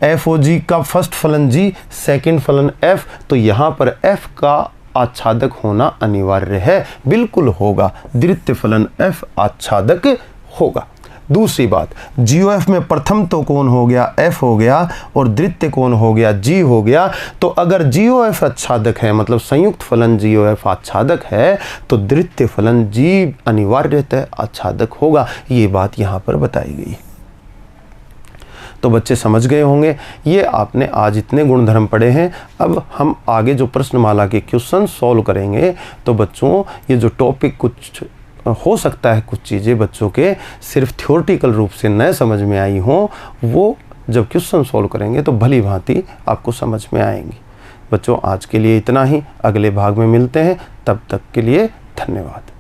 FOG का फर्स्ट फलन G, सेकंड फलन F, तो यहाँ पर F का आच्छादक होना अनिवार्य है। बिल्कुल होगा, द्वितीय फलन F आच्छादक होगा। दूसरी बात, GOF में प्रथम तो कौन हो गया? F हो गया, और द्वितीय कौन हो गया? G हो गया। तो अगर GOF आच्छादक है, मतलब संयुक्त फलन GOF आच्छादक है, तो द्वितीय फलन G अनिवार्यतः आच्छादक होगा। ये बात यहाँ पर बताई गई। तो बच्चे समझ गए होंगे। ये आपने आज इतने गुणधर्म पढ़े हैं। अब हम आगे जो प्रश्नमाला के क्वेश्चन सॉल्व करेंगे, तो बच्चों ये जो टॉपिक कुछ हो सकता है कुछ चीज़ें बच्चों के सिर्फ थ्योरेटिकल रूप से न समझ में आई हों, वो जब क्वेश्चन सॉल्व करेंगे तो भली भांति आपको समझ में आएंगी। बच्चों आज के लिए इतना ही, अगले भाग में मिलते हैं। तब तक के लिए धन्यवाद।